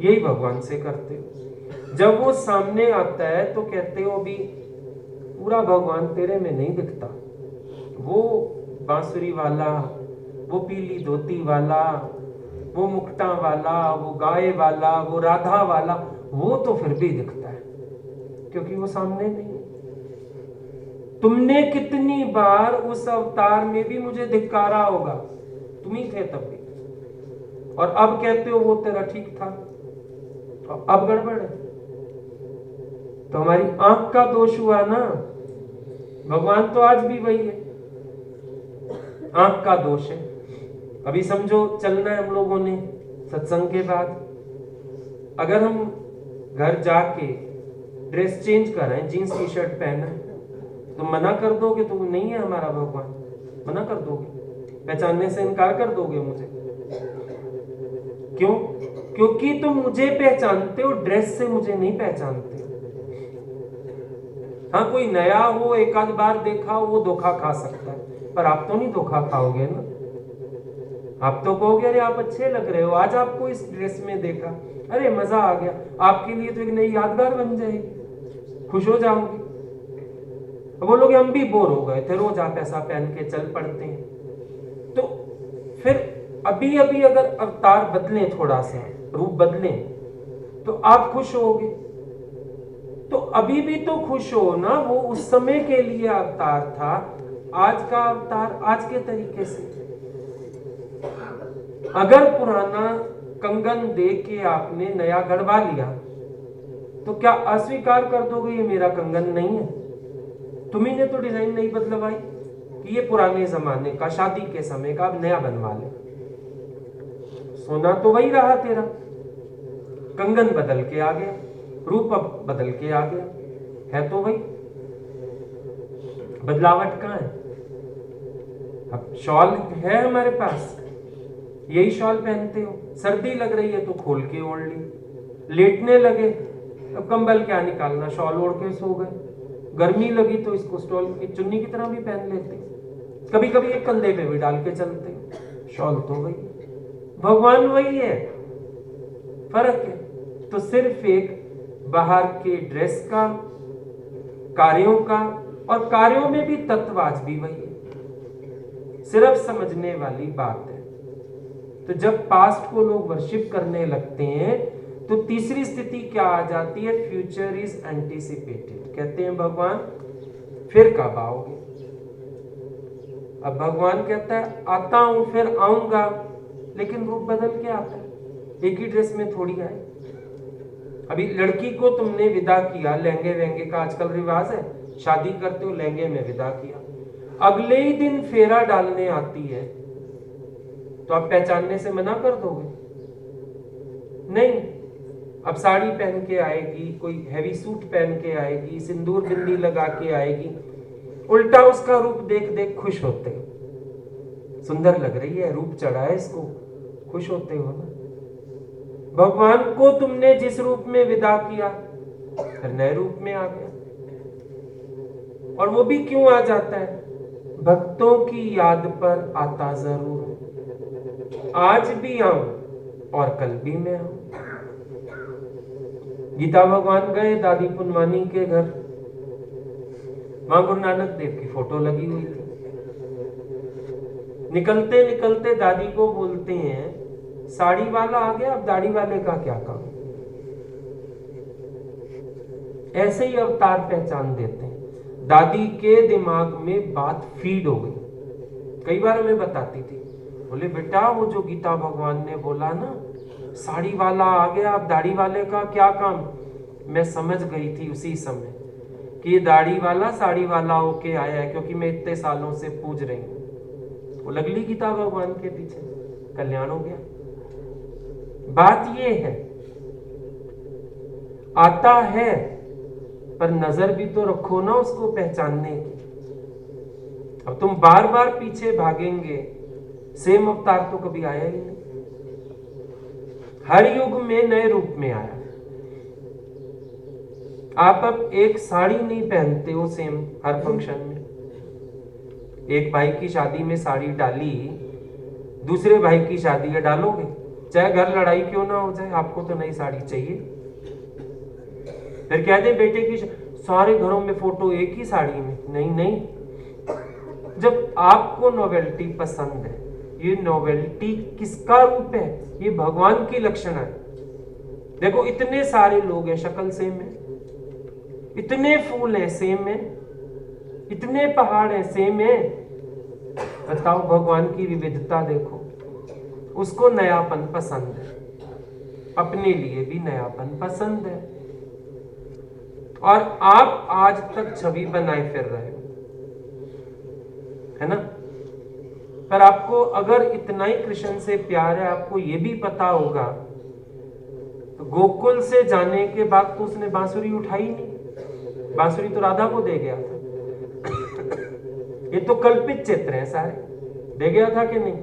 यही भगवान से करते हो। जब वो सामने आता है तो कहते हो अभी पूरा भगवान तेरे में नहीं दिखता, वो बांसुरी वाला, वो पीली धोती वाला, वो मुकुटा वाला, वो गाय वाला, वो राधा वाला, वो तो फिर भी दिखता है क्योंकि वो सामने नहीं है। तुमने कितनी बार उस अवतार में भी मुझे धिक्कारा होगा, तुम ही थे तब भी, और अब कहते हो वो तेरा ठीक था, अब गड़बड़ है। तो हमारी आंख का दोष हुआ ना, भगवान तो आज भी वही है, आंख का दोष है। अभी समझो चलना है हम लोगों ने सत्संग के बाद, अगर हम घर जाके ड्रेस चेंज कर रहे हैं, जीन्स टी शर्ट पहना, तो मना कर दोगे तो नहीं है हमारा भगवान, मना कर दोगे, पहचानने से इनकार कर दोगे मुझे। क्यों? क्योंकि तुम मुझे पहचानते हो, ड्रेस से मुझे नहीं पहचानते। हाँ, कोई नया हो, एक आध बार देखा हो, वो धोखा खा सकता है, पर आप तो नहीं धोखा खाओगे ना। आप तो कहोगे अरे आप अच्छे लग रहे हो, आज आपको इस ड्रेस में देखा, अरे मजा आ गया, आपके लिए तो एक नई यादगार बन जाएगी, खुश हो जाओगे। बोलोगे हम भी बोर हो गए थे, रोज आप ऐसा पहन के चल पड़ते हैं। तो फिर अभी अभी अगर अवतार बदले, थोड़ा सा रूप बदले, तो आप खुश होगे। तो अभी भी तो खुश हो ना, वो उस समय के लिए अवतार था, आज का अवतार आज के तरीके से। अगर पुराना कंगन दे के आपने नया गढ़वा लिया तो क्या अस्वीकार कर दोगे ये मेरा कंगन नहीं है? तुम्ही ने तो डिजाइन नहीं बदलवाई कि ये पुराने जमाने का, शादी के समय का, अब नया बनवा ले। सोना तो वही रहा तेरा, कंगन बदल के आ गया, रूप अब बदल के आ गया, है तो वही, बदलावट कहाँ है? अब शॉल है हमारे पास, यही शॉल पहनते हो, सर्दी लग रही है तो खोल के ओढ़ ली, लेटने लगे अब कंबल क्या निकालना, शॉल ओढ़ के सो गए, गर्मी लगी तो इसको स्टॉल की चुन्नी की तरह भी पहन लेते, कभी कभी एक कंधे पे भी डाल के चलते। शॉल तो वही, भगवान वही है, फर्क है तो सिर्फ एक बाहर के ड्रेस का, कार्यों का, और कार्यों में भी तत्वाज भी वही है, सिर्फ समझने वाली बात है। तो जब पास्ट को लोग वर्शिप करने लगते हैं तो तीसरी स्थिति क्या आ जाती है? Future is anticipated. कहते हैं भगवान फिर कब आओगे? अब भगवान कहता है आता हूं, फिर आऊंगा, लेकिन रूप बदल के आता है, एक ही ड्रेस में थोड़ी आए। अभी लड़की को तुमने विदा किया, लहंगे वहंगे का आजकल रिवाज है, शादी करते हो लहंगे में विदा किया, अगले ही दिन फेरा डालने आती है, तो आप पहचानने से मना कर दोगे? नहीं। अब साड़ी पहन के आएगी, कोई हैवी सूट पहन के आएगी, सिंदूर बिंदी लगा के आएगी, उल्टा उसका रूप देख देख खुश होते हो, सुंदर लग रही है, रूप चढ़ा है इसको, खुश होते हो ना। भगवान को तुमने जिस रूप में विदा किया, फिर नए रूप में आ गया। और वो भी क्यों आ जाता है? भक्तों की याद पर आता जरूर, आज भी आऊं और कल भी मैं आऊं। गीता भगवान गए दादी पुनवानी के घर, वहां गुरु नानक देव की फोटो लगी हुई थी। निकलते निकलते दादी को बोलते हैं, साड़ी वाला आ गया, अब दाढ़ी वाले का क्या काम? ऐसे ही अवतार पहचान देते हैं। दादी के दिमाग में बात फीड हो गई। कई बार हमें बताती थी, बोले बेटा वो जो गीता भगवान ने बोला ना, साड़ी वाला आ गया, अब दाढ़ी वाले का क्या काम? मैं समझ गई थी उसी समय कि ये दाढ़ी वाला साड़ी वाला होके आया है, क्योंकि मैं इतने सालों से पूज रही हूं। वो लगली गीता भगवान के पीछे, कल्याण हो गया। बात ये है, आता है पर नजर भी तो रखो ना उसको पहचानने की। अब तुम बार बार पीछे भागेंगे, सेम अवतार तो कभी आया ही नहीं। हर युग में नए रूप में आया। आप अब एक साड़ी नहीं पहनते हो सेम हर फंक्शन में। एक भाई की शादी में साड़ी डाली, दूसरे भाई की शादी है डालोगे, चाहे घर लड़ाई क्यों ना हो जाए, आपको तो नई साड़ी चाहिए। फिर कह दे बेटे की सारे घरों में फोटो एक ही साड़ी में, नहीं नहीं। जब आपको नोवेल्टी पसंद है, ये नोवेल्टी किसका रूप है? ये भगवान की लक्षण है। देखो इतने सारे लोग हैं, शक्ल सेम है, इतने फूल हैं सेम है, इतने पहाड़ हैं सेम है, बताओ भगवान की विविधता देखो। उसको नयापन पसंद है, अपने लिए भी नयापन पसंद है। और आप आज तक छवि बनाए फिर रहे हो, है ना? पर आपको अगर इतना ही कृष्ण से प्यार है, आपको ये भी पता होगा, तो गोकुल से जाने के बाद तो उसने बांसुरी उठाई नहीं, बांसुरी तो राधा को दे गया था। ये तो कल्पित चित्र हैं सारे, दे गया था कि नहीं?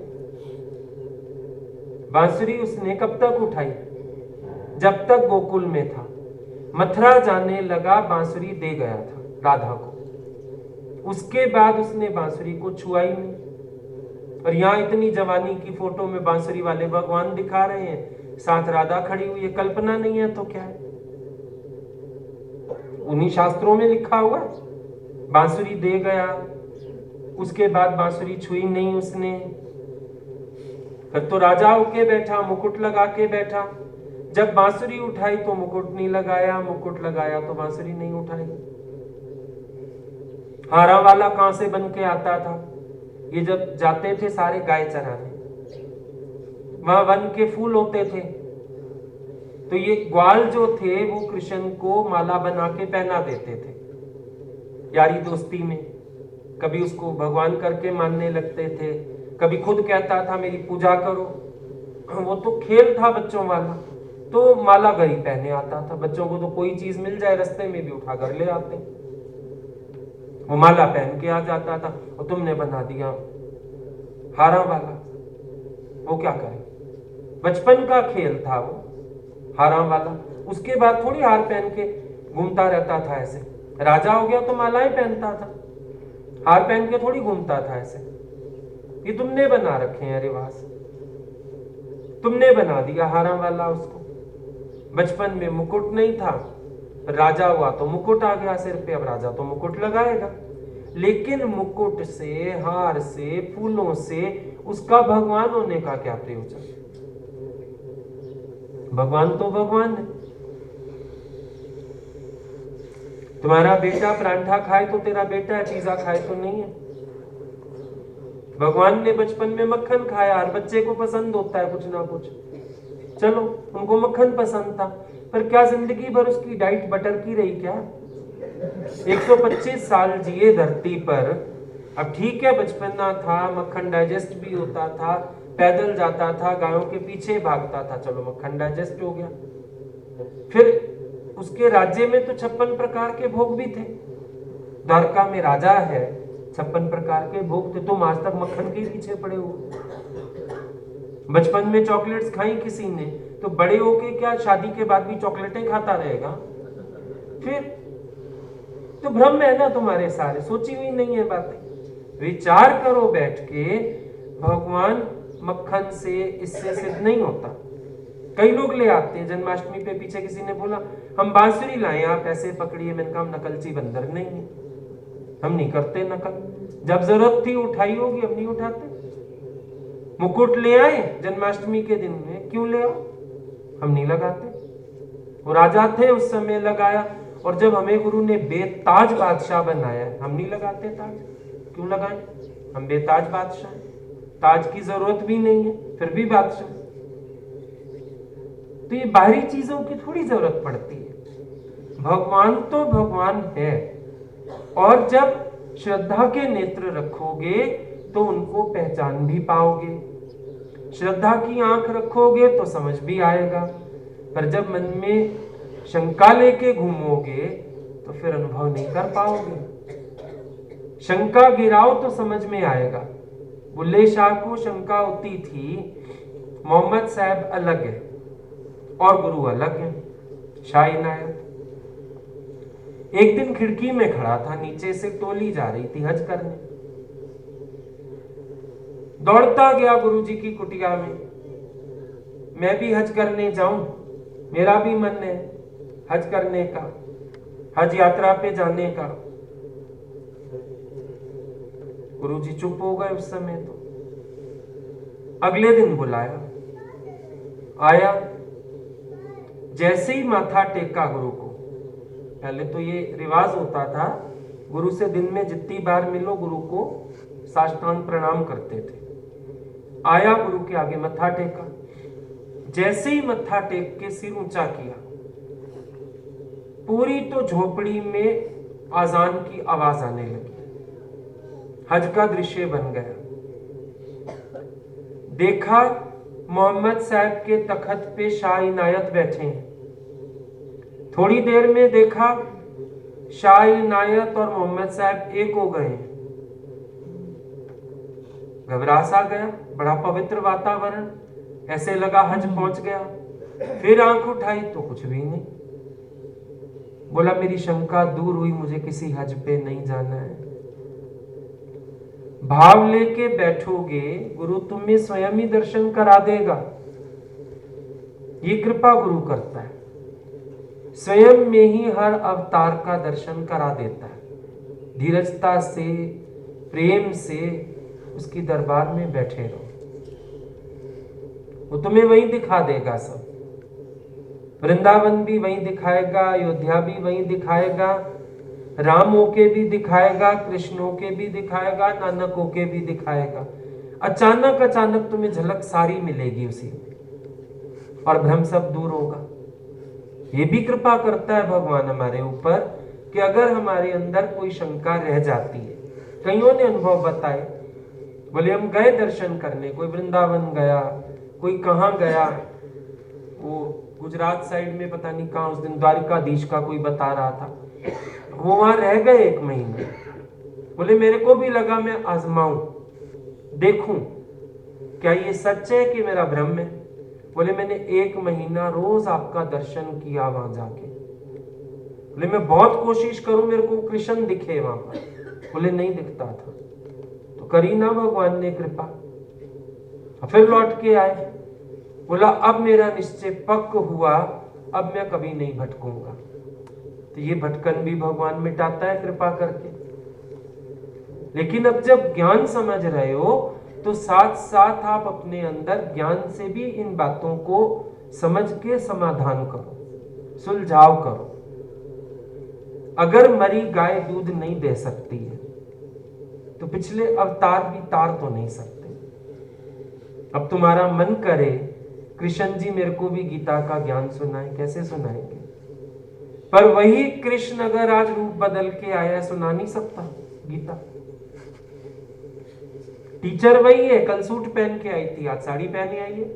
बांसुरी उसने कब तक उठाई? जब तक गोकुल में था। मथुरा जाने लगा, बांसुरी दे गया था राधा को, उसके बाद उसने बांसुरी को छुआ ही नहीं। और यहां इतनी जवानी की फोटो में बांसुरी वाले भगवान दिखा रहे हैं, साथ राधा खड़ी हुई है। कल्पना नहीं है तो क्या है? उन्हीं शास्त्रों में लिखा हुआ, बांसुरी दे गया, उसके बाद बांसुरी छुई नहीं उसने। फिर तो राजा होके बैठा, मुकुट लगा के बैठा। जब बांसुरी उठाई तो मुकुट नहीं लगाया, मुकुट लगाया तो बांसुरी नहीं उठाई। हारा वाला कहां से बन के आता था? ये जब जाते थे सारे गाय चराने, वहां वन के फूल होते थे, तो ये ग्वाल जो थे वो कृष्ण को माला बना के पहना देते थे यारी दोस्ती में। कभी उसको भगवान करके मानने लगते थे, कभी खुद कहता था मेरी पूजा करो। वो तो खेल था बच्चों वाला, तो माला घर ही पहने आता था। बच्चों को तो कोई चीज मिल जाए रास्ते में भी उठा कर ले आते, वो माला पहन के आ जाता था। और तुमने बना दिया हारा वाला, वो क्या करे? बचपन का खेल था वो हारा वाला। उसके बाद थोड़ी हार पहन के घूमता रहता था ऐसे। राजा हो गया तो मालाएं पहनता था, हार पहन के थोड़ी घूमता था ऐसे। ये तुमने बना रखे हैं रिवाज, तुमने बना दिया हारा वाला उसको। बचपन में मुकुट नहीं था, राजा हुआ तो मुकुट आ गया सिर पे, अब राजा तो मुकुट लगाएगा। लेकिन मुकुट से, हार से, फूलों से उसका भगवान होने का क्या प्रयोजन? भगवान तो भगवान है। तुम्हारा बेटा परांठा खाए तो तेरा बेटा है, पिज्जा खाए तो नहीं है। भगवान ने बचपन में मक्खन खाया, हर बच्चे को पसंद होता है कुछ ना कुछ, चलो उनको मक्खन पसंद था, पर क्या जिंदगी भर उसकी डाइट बटर की रही क्या? 125 साल जिए धरती पर। अब ठीक है बचपना था, मक्खन डाइजेस्ट भी होता था, पैदल जाता था, गायों के पीछे भागता था, चलो मक्खन डाइजेस्ट हो गया। फिर उसके राज्य में तो 56 प्रकार के भोग भी थे, द्वारका में राजा है, 56 प्रकार के भोग थे, तुम आज तक मक्खन के पीछे पड़े हो। बचपन में चॉकलेट्स खाई किसी ने, तो बड़े होके क्या शादी के बाद भी चॉकलेटें खाता रहेगा? फिर तो भ्रम है ना तुम्हारे सारे, सोची हुई नहीं है बातें। विचार करो बैठ के, भगवान मक्खन से इससे सिद्ध नहीं होता। कई लोग ले आते हैं जन्माष्टमी पे, पीछे किसी ने बोला हम बांसुरी लाए, आप ऐसे पकड़िए, मैंने कहा हम नकलची बंदर नहीं है, हम नहीं करते नकल, जब जरूरत थी उठाई होगी, हम नहीं उठाते। मुकुट ले आए जन्माष्टमी के दिन में, क्यों ले आओ, हम नहीं लगाते। वो राजा थे उस समय लगाया, और जब हमें गुरु ने बेताज बादशाह बनाया, हम नहीं लगाते ताज, क्यों लगाएं, हम बेताज बादशाह, ताज की जरूरत भी नहीं है, फिर भी बादशाह। तो ये बाहरी चीजों की थोड़ी जरूरत पड़ती है, भगवान तो भगवान है। और जब श्रद्धा के नेत्र रखोगे तो उनको पहचान भी पाओगे, श्रद्धा की आंख रखोगे तो समझ भी आएगा, पर जब मन में शंका लेके घूमोगे तो फिर अनुभव नहीं कर पाओगे। शंका गिराओ तो समझ में आएगा। बुल्ले शाह को शंका होती थी, मोहम्मद साहब अलग है और गुरु अलग है, शाह इनायत। एक दिन खिड़की में खड़ा था, नीचे से टोली जा रही थी हज करने, दौड़ता गया गुरुजी की कुटिया में, मैं भी हज करने जाऊं, मेरा भी मन है हज करने का, हज यात्रा पे जाने का। गुरुजी चुप हो गए उस समय। तो अगले दिन बुलाया, आया, जैसे ही माथा टेका गुरु को, पहले तो ये रिवाज होता था, गुरु से दिन में जितनी बार मिलो गुरु को साष्टांग प्रणाम करते थे। आया, गुरु के आगे मत्था टेका, जैसे ही मत्था टेक के सिर ऊंचा किया, पूरी तो झोपड़ी में आजान की आवाज आने लगी, हज का दृश्य बन गया। देखा मोहम्मद साहब के तखत पे शाह इनायत बैठे हैं। थोड़ी देर में देखा शाह इनायत और मोहम्मद साहब एक हो गए। घबरा सा गया, बड़ा पवित्र वातावरण, ऐसे लगा हज पहुंच गया। फिर आंख उठाई तो कुछ भी नहीं। बोला मेरी शंका दूर हुई, मुझे किसी हज पे नहीं जाना है। भाव लेके बैठोगे, गुरु तुम्हें स्वयं ही दर्शन करा देगा। ये कृपा गुरु करता है, स्वयं में ही हर अवतार का दर्शन करा देता है। धीरजता से, प्रेम से उसकी दरबार में बैठे रहो, वो तुम्हें वहीं दिखा देगा सब। वृंदावन भी वहीं दिखाएगा, अयोध्या भी वहीं दिखाएगा, रामों के भी दिखाएगा, कृष्णों के भी दिखाएगा, नानकों के भी दिखाएगा। अचानक अचानक तुम्हें झलक सारी मिलेगी उसी में, और भ्रम सब दूर होगा। ये भी कृपा करता है भगवान हमारे ऊपर कि अगर हमारे अंदर कोई शंका रह जाती है। कईयों ने अनुभव बताए, बोले हम गए दर्शन करने, कोई वृंदावन गया, कोई कहाँ गया, वो गुजरात साइड में पता नहीं कहाँ, उस दिन द्वारिकाधीश का कोई बता रहा था, वो वहां रह गए 1 महीना। बोले मेरे को भी लगा मैं आजमाऊं, देखूं क्या ये सच है कि मेरा भ्रम है। बोले मैंने 1 महीना रोज आपका दर्शन किया वहां जाके। बोले मैं बहुत कोशिश करूं मेरे को कृष्ण दिखे वहां पर। बोले नहीं दिखता था। तो करी ना भगवान ने कृपा, फिर लौट के आए। बोला अब मेरा निश्चय पक्का हुआ, अब मैं कभी नहीं भटकूंगा। तो ये भटकन भी भगवान मिटाता है कृपा करके। लेकिन अब जब ज्ञान समझ रहे हो तो साथ साथ आप अपने अंदर ज्ञान से भी इन बातों को समझ के समाधान करो, सुलझाव करो। अगर मरी गाय दूध नहीं दे सकती है तो पिछले अवतार भी तार तो नहीं सकते। अब तुम्हारा मन करे कृष्ण जी मेरे को भी गीता का ज्ञान सुनाए, कैसे सुनाएंगे? पर वही कृष्ण अगर आज रूप बदल के आया, सुना नहीं सकता गीता। टीचर वही है, कल सूट पहन के आई थी, आज साड़ी पहने आई है,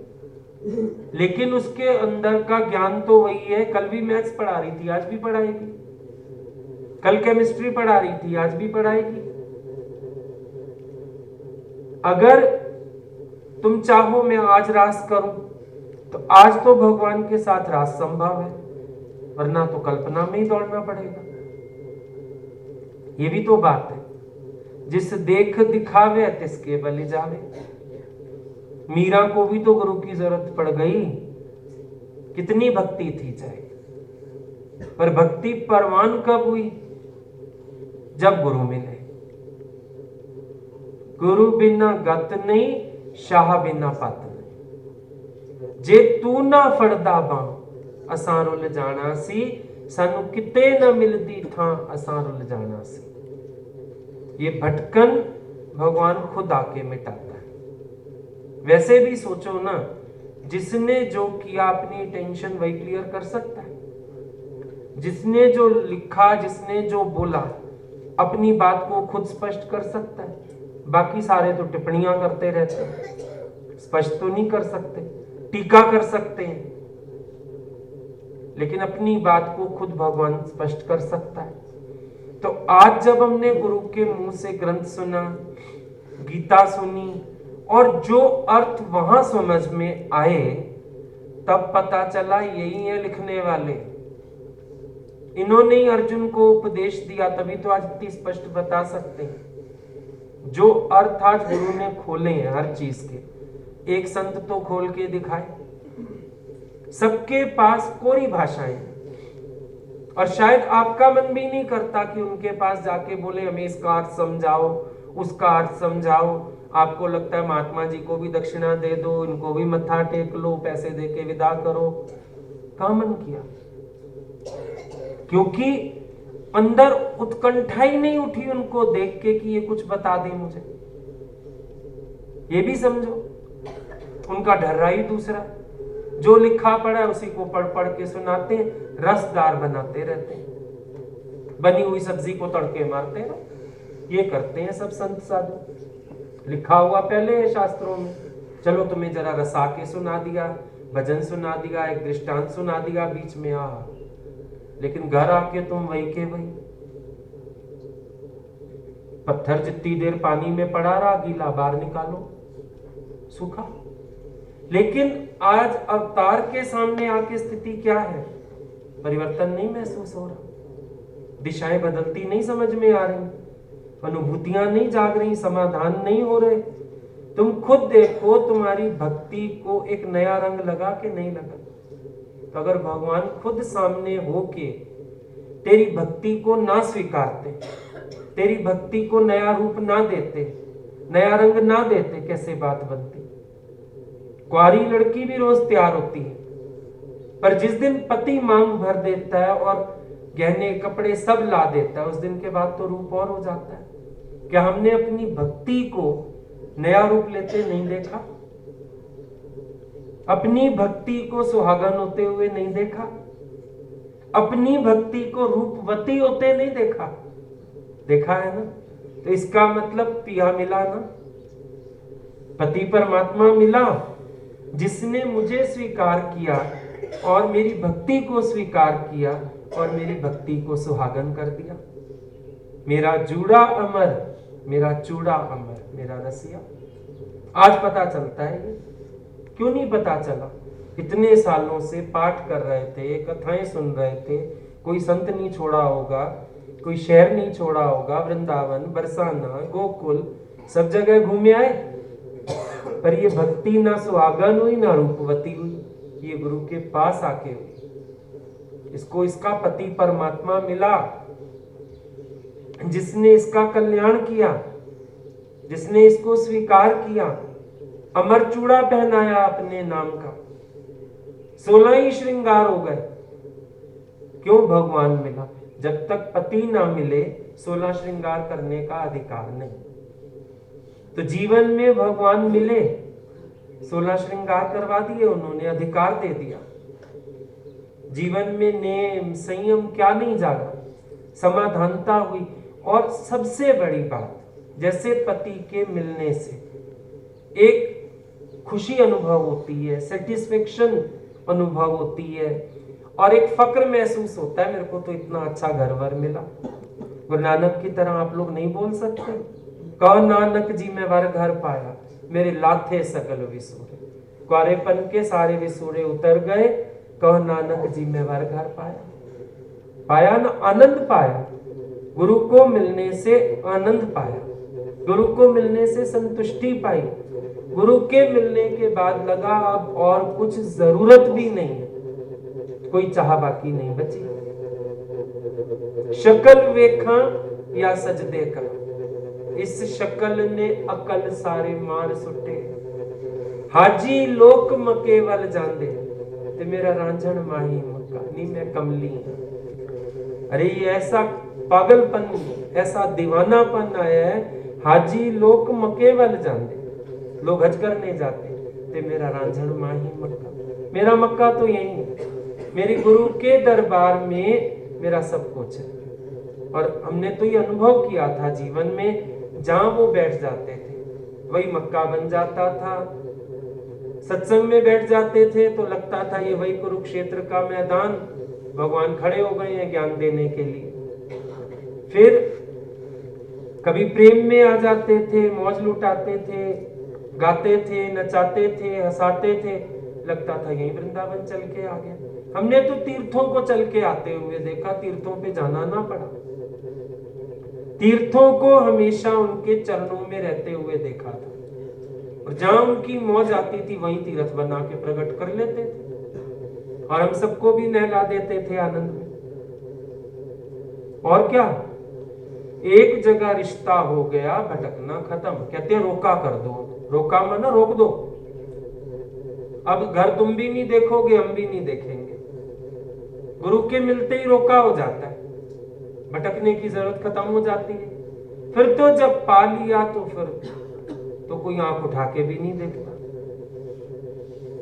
लेकिन उसके अंदर का ज्ञान तो वही है। कल भी मैथ्स पढ़ा रही थी, आज भी पढ़ाएगी। कल केमिस्ट्री पढ़ा रही थी, आज भी पढ़ाएगी। अगर तुम चाहो मैं आज रास करूं तो आज तो भगवान के साथ रास संभव है, वरना तो कल्पना में ही दौड़ना पड़ेगा। ये भी तो बात है, जिस देख दिखावे तिसके बलि जावे। मीरा को भी तो गुरु की जरूरत पड़ गई, कितनी भक्ति थी चाहे, पर भक्ति परवान कब हुई? जब गुरु मिले। गुरु बिना गत नहीं, शाह बिना पत नहीं। जे तू ना फड़दा बां असां रुल जाना सी, सानू किते न मिलदी थां असां रुल जाना सी। ये भटकन भगवान खुद आके मिटाता है। वैसे भी सोचो ना, जिसने जो किया अपनी टेंशन वही क्लियर कर सकता है। जिसने जो लिखा, जिसने जो बोला, अपनी बात को खुद स्पष्ट कर सकता है। बाकी सारे तो टिप्पणियां करते रहते हैं, स्पष्ट तो नहीं कर सकते, टीका कर सकते हैं, लेकिन अपनी बात को खुद भगवान स्पष्ट कर सकता है। तो आज जब हमने गुरु के मुंह से ग्रंथ सुना, गीता सुनी, और जो अर्थ वहां समझ में आए, तब पता चला यही है लिखने वाले। इन्होंने ही अर्जुन को उपदेश दिया, तभी तो आज इतनी स्पष्ट बता सकते हैं। जो अर्थ आज गुरु ने खोले हैं हर चीज के, एक संत तो खोल के दिखाए। सबके पास कोरी भाषाएं, और शायद आपका मन भी नहीं करता कि उनके पास जाके बोले हमें इसका अर्थ समझाओ, उसका अर्थ समझाओ। आपको लगता है महात्मा जी को भी दक्षिणा दे दो, इनको भी मत्था टेक लो, पैसे दे के विदा करो। कहां मन किया? क्योंकि अंदर उत्कंठा ही नहीं उठी उनको देख के कि ये कुछ बता दे मुझे। ये भी समझो, उनका ढर्रा ही दूसरा, जो लिखा पड़ा है उसी को पढ़ पढ़ के सुनाते हैं, रसदार बनाते रहते हैं, बनी हुई सब्जी को तड़के मारते हैं। ये करते हैं सब संत साधु। लिखा हुआ पहले है शास्त्रों में, चलो तुम्हें जरा रसा के सुना दिया, भजन सुना दिया, एक दृष्टांत सुना दिया बीच में, लेकिन घर आके तुम वही के वही। पत्थर जितनी देर पानी में पड़ा रहा, गीला बाहर निकालो, सूखा। लेकिन आज अवतार के सामने आके स्थिति क्या है? परिवर्तन नहीं महसूस हो रहा, दिशाएं बदलती नहीं समझ में आ रही, अनुभूतियां नहीं जाग रही, समाधान नहीं हो रहे। तुम खुद देखो, तुम्हारी भक्ति को एक नया रंग लगा के नहीं लगा। तो अगर भगवान खुद सामने होके तेरी भक्ति को ना स्वीकारते, तेरी भक्ति को नया रूप ना देते, नया रंग ना देते, कैसे बात बनती? कुंवारी लड़की भी रोज तैयार होती है, पर जिस दिन पति मांग भर देता है और गहने कपड़े सब ला देता है, उस दिन के बाद तो रूप और हो जाता है। क्या हमने अपनी भक्ति को नया रूप लेते नहीं देखा? अपनी भक्ति को सुहागन होते हुए नहीं देखा? अपनी भक्ति को रूपवती होते नहीं देखा? देखा है ना? तो इसका मतलब पिया मिला ना, पति परमात्मा मिला, जिसने मुझे स्वीकार किया और मेरी भक्ति को स्वीकार किया और मेरी भक्ति को सुहागन कर दिया। मेरा जूड़ा अमर, मेरा चूड़ा अमर, मेरा रसिया। आज पता चलता है ये, क्यों नहीं पता चला? इतने सालों से पाठ कर रहे थे, कथाएं सुन रहे थे, कोई संत नहीं छोड़ा होगा, कोई शहर नहीं छोड़ा होगा, वृंदावन, बरसाना, गोकुल, सब जगह घूमे आए, पर ये भक्ति ना सुहागन हुई ना रूपवती हुई, ये गुरु के पास आके हुई। इसको इसका पति परमात्मा मिला, जिसने इसका कल्याण किया, जिसने इसको स्वीकार किया, अमर चूड़ा पहनाया अपने नाम का, 16 ही श्रृंगार हो गए। क्यों? भगवान मिला। जब तक पति ना मिले 16 श्रृंगार करने का अधिकार नहीं। तो जीवन में भगवान मिले, 16 श्रृंगार करवा दिए उन्होंने, अधिकार दे दिया। जीवन में नेम संयम क्या नहीं जागा, समाधानता हुई। और सबसे बड़ी बात, जैसे पति के मिलने से एक खुशी अनुभव होती है, सेटिस्फेक्शन अनुभव होती है, और एक फक्र महसूस होता है, मेरे को तो इतना अच्छा घर वर मिला। गुरु नानक की तरह आप लोग नहीं बोल सकते, कहो नानक जी मैं वर घर पाया, मेरे लाथे सकल विसूरे, कुआरेपन के सारे विसूरे उतर गए, कहो नानक जी मैं वर घर पाया। पाया ना, आनंद पाया, गुरु को मिलने से आनंद पाया, गुरु को मिलने से संतुष्टि पाई। गुरु के मिलने के बाद लगा अब और कुछ जरूरत भी नहीं है, कोई चाह बाकी नहीं बची। शकल वेखा या सजदे का, इस शकल ने अकल सारे मार सुटे, हाजी लोक मकेवल जांदे, ते मेरा रांझण माही मक्का नी मैं कमली। अरे ये ऐसा पागलपन, ऐसा दीवानापन आया है, हाजी लोक मकेवल जांदे, लोग हज करने जाते, ते मेरा रांझण माही मक्का, मेरा मक्का तो यही है, मेरी गुरु के दरबार में मेरा सब कुछ है। और हमने तो ये अनुभव किया था जीवन में, जहां वो बैठ जाते थे वही मक्का बन जाता था। सत्संग में बैठ जाते थे तो लगता था ये वही कुरुक्षेत्र का मैदान, भगवान खड़े हो गए हैं ज्ञान देने के लिए। फिर कभी प्रेम में आ जाते थे, मौज लुटाते थे, गाते थे, नचाते थे, हंसाते थे, लगता था यही वृंदावन चल के आ गया। हमने तो तीर्थों को चल के आते हुए देखा, तीर्थों पे जाना ना पड़ा, तीर्थों को हमेशा उनके चरणों में रहते हुए देखा था, और जहां उनकी मौज आती थी वहीं तीर्थ बना के प्रकट कर लेते थे, और हम सबको भी नहला देते थे आनंद में। और क्या, एक जगह रिश्ता हो गया, भटकना खत्म। कहते हैं रोका कर दो, रोका माना रोक दो, अब घर तुम भी नहीं देखोगे, हम भी नहीं देखेंगे। गुरु के मिलते ही रोका हो जाता है, भटकने की जरूरत खत्म हो जाती है। फिर तो जब पा लिया तो फिर तो कोई आंख उठा के भी नहीं देखता।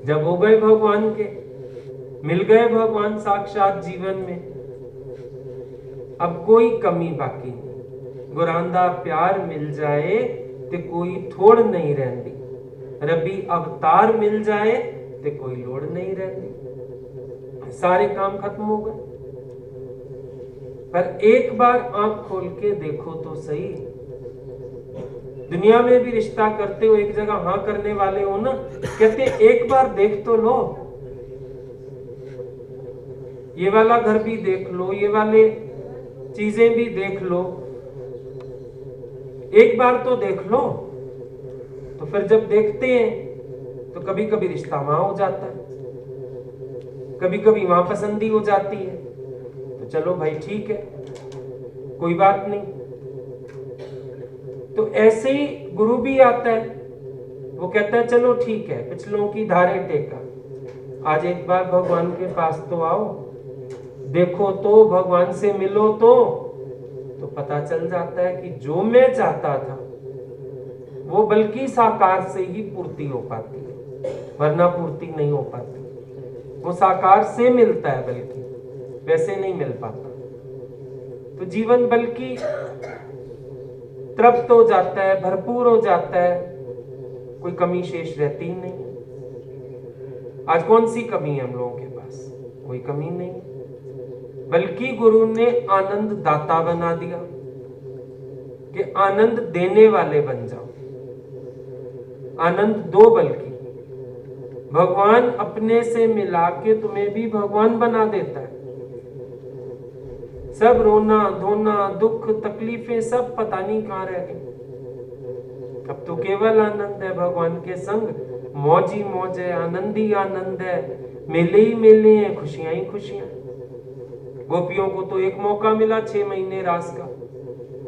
जब हो गए भगवान के, मिल गए भगवान साक्षात जीवन में, अब कोई कमी बाकी नहीं। गुरांदा प्यार मिल जाए तो कोई थोड़ नहीं रहती, रबी अवतार मिल जाए तो कोई लोड़ नहीं रहती। सारे काम खत्म हो गए। पर एक बार आंख खोल के देखो तो सही, दुनिया में भी रिश्ता करते हो, एक जगह हाँ करने वाले हो ना, कहते एक बार देख तो लो, ये वाला घर भी देख लो, ये वाले चीजें भी देख लो, एक बार तो देख लो। तो फिर जब देखते हैं तो कभी कभी रिश्ता वहां हो जाता है, कभी कभी वहां पसंदी हो जाती है, तो चलो भाई ठीक है, कोई बात नहीं। तो ऐसे ही गुरु भी आता है, वो कहता है चलो ठीक है, पिछलों की धारे टेका, आज एक बार भगवान के पास तो आओ, देखो तो, भगवान से मिलो तो पता चल जाता है कि जो मैं चाहता था वो बल्कि साकार से ही पूर्ति हो पाती है, वरना पूर्ति नहीं हो पाती। वो साकार से मिलता है, बल्कि वैसे नहीं मिल पाता। तो जीवन बल्कि तृप्त हो जाता है, भरपूर हो जाता है, कोई कमी शेष रहती ही नहीं। आज कौन सी कमी है हम लोगों के पास? कोई कमी नहीं, बल्कि गुरु ने आनंद दाता बना दिया कि आनंद देने वाले बन जाओ, आनंद दो। बल्कि भगवान अपने से मिला के तुम्हें भी भगवान बना देता है। सब रोना धोना दुख तकलीफें सब पता नहीं कहां रह गई। अब तो केवल आनंद है भगवान के संग, मौज ही मौज है, आनंद ही आनंद है, मेले ही मेले हैं, खुशियां ही खुशियां। गोपियों को तो एक मौका मिला 6 महीने रास का,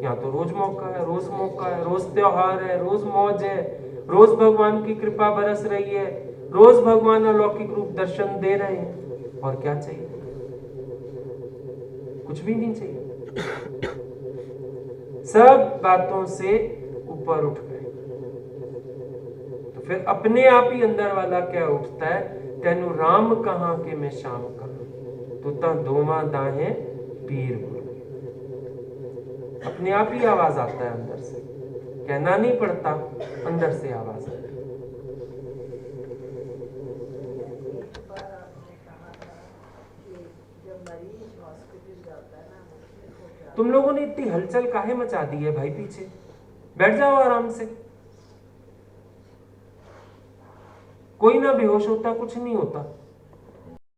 यहाँ तो रोज मौका है, रोज मौका है, रोज त्योहार है, रोज मौज है, रोज भगवान की कृपा बरस रही है, रोज भगवान अलौकिक रूप दर्शन दे रहे हैं। और क्या चाहिए? कुछ भी नहीं चाहिए। सब बातों से ऊपर उठ गए। तो फिर अपने आप ही अंदर वाला क्या उठता है, तेनु राम कहां के मैं शाम कहां, तो ता दोवा दाहे पीर गुरु। अपने आप ही आवाज आता है अंदर से, कहना नहीं पड़ता, अंदर से आवाज आता है। तुम लोगों ने इतनी हलचल काहे मचा दी है भाई पीछे? बैठ जाओ आराम से। कोई ना बेहोश होता, कुछ नहीं होता।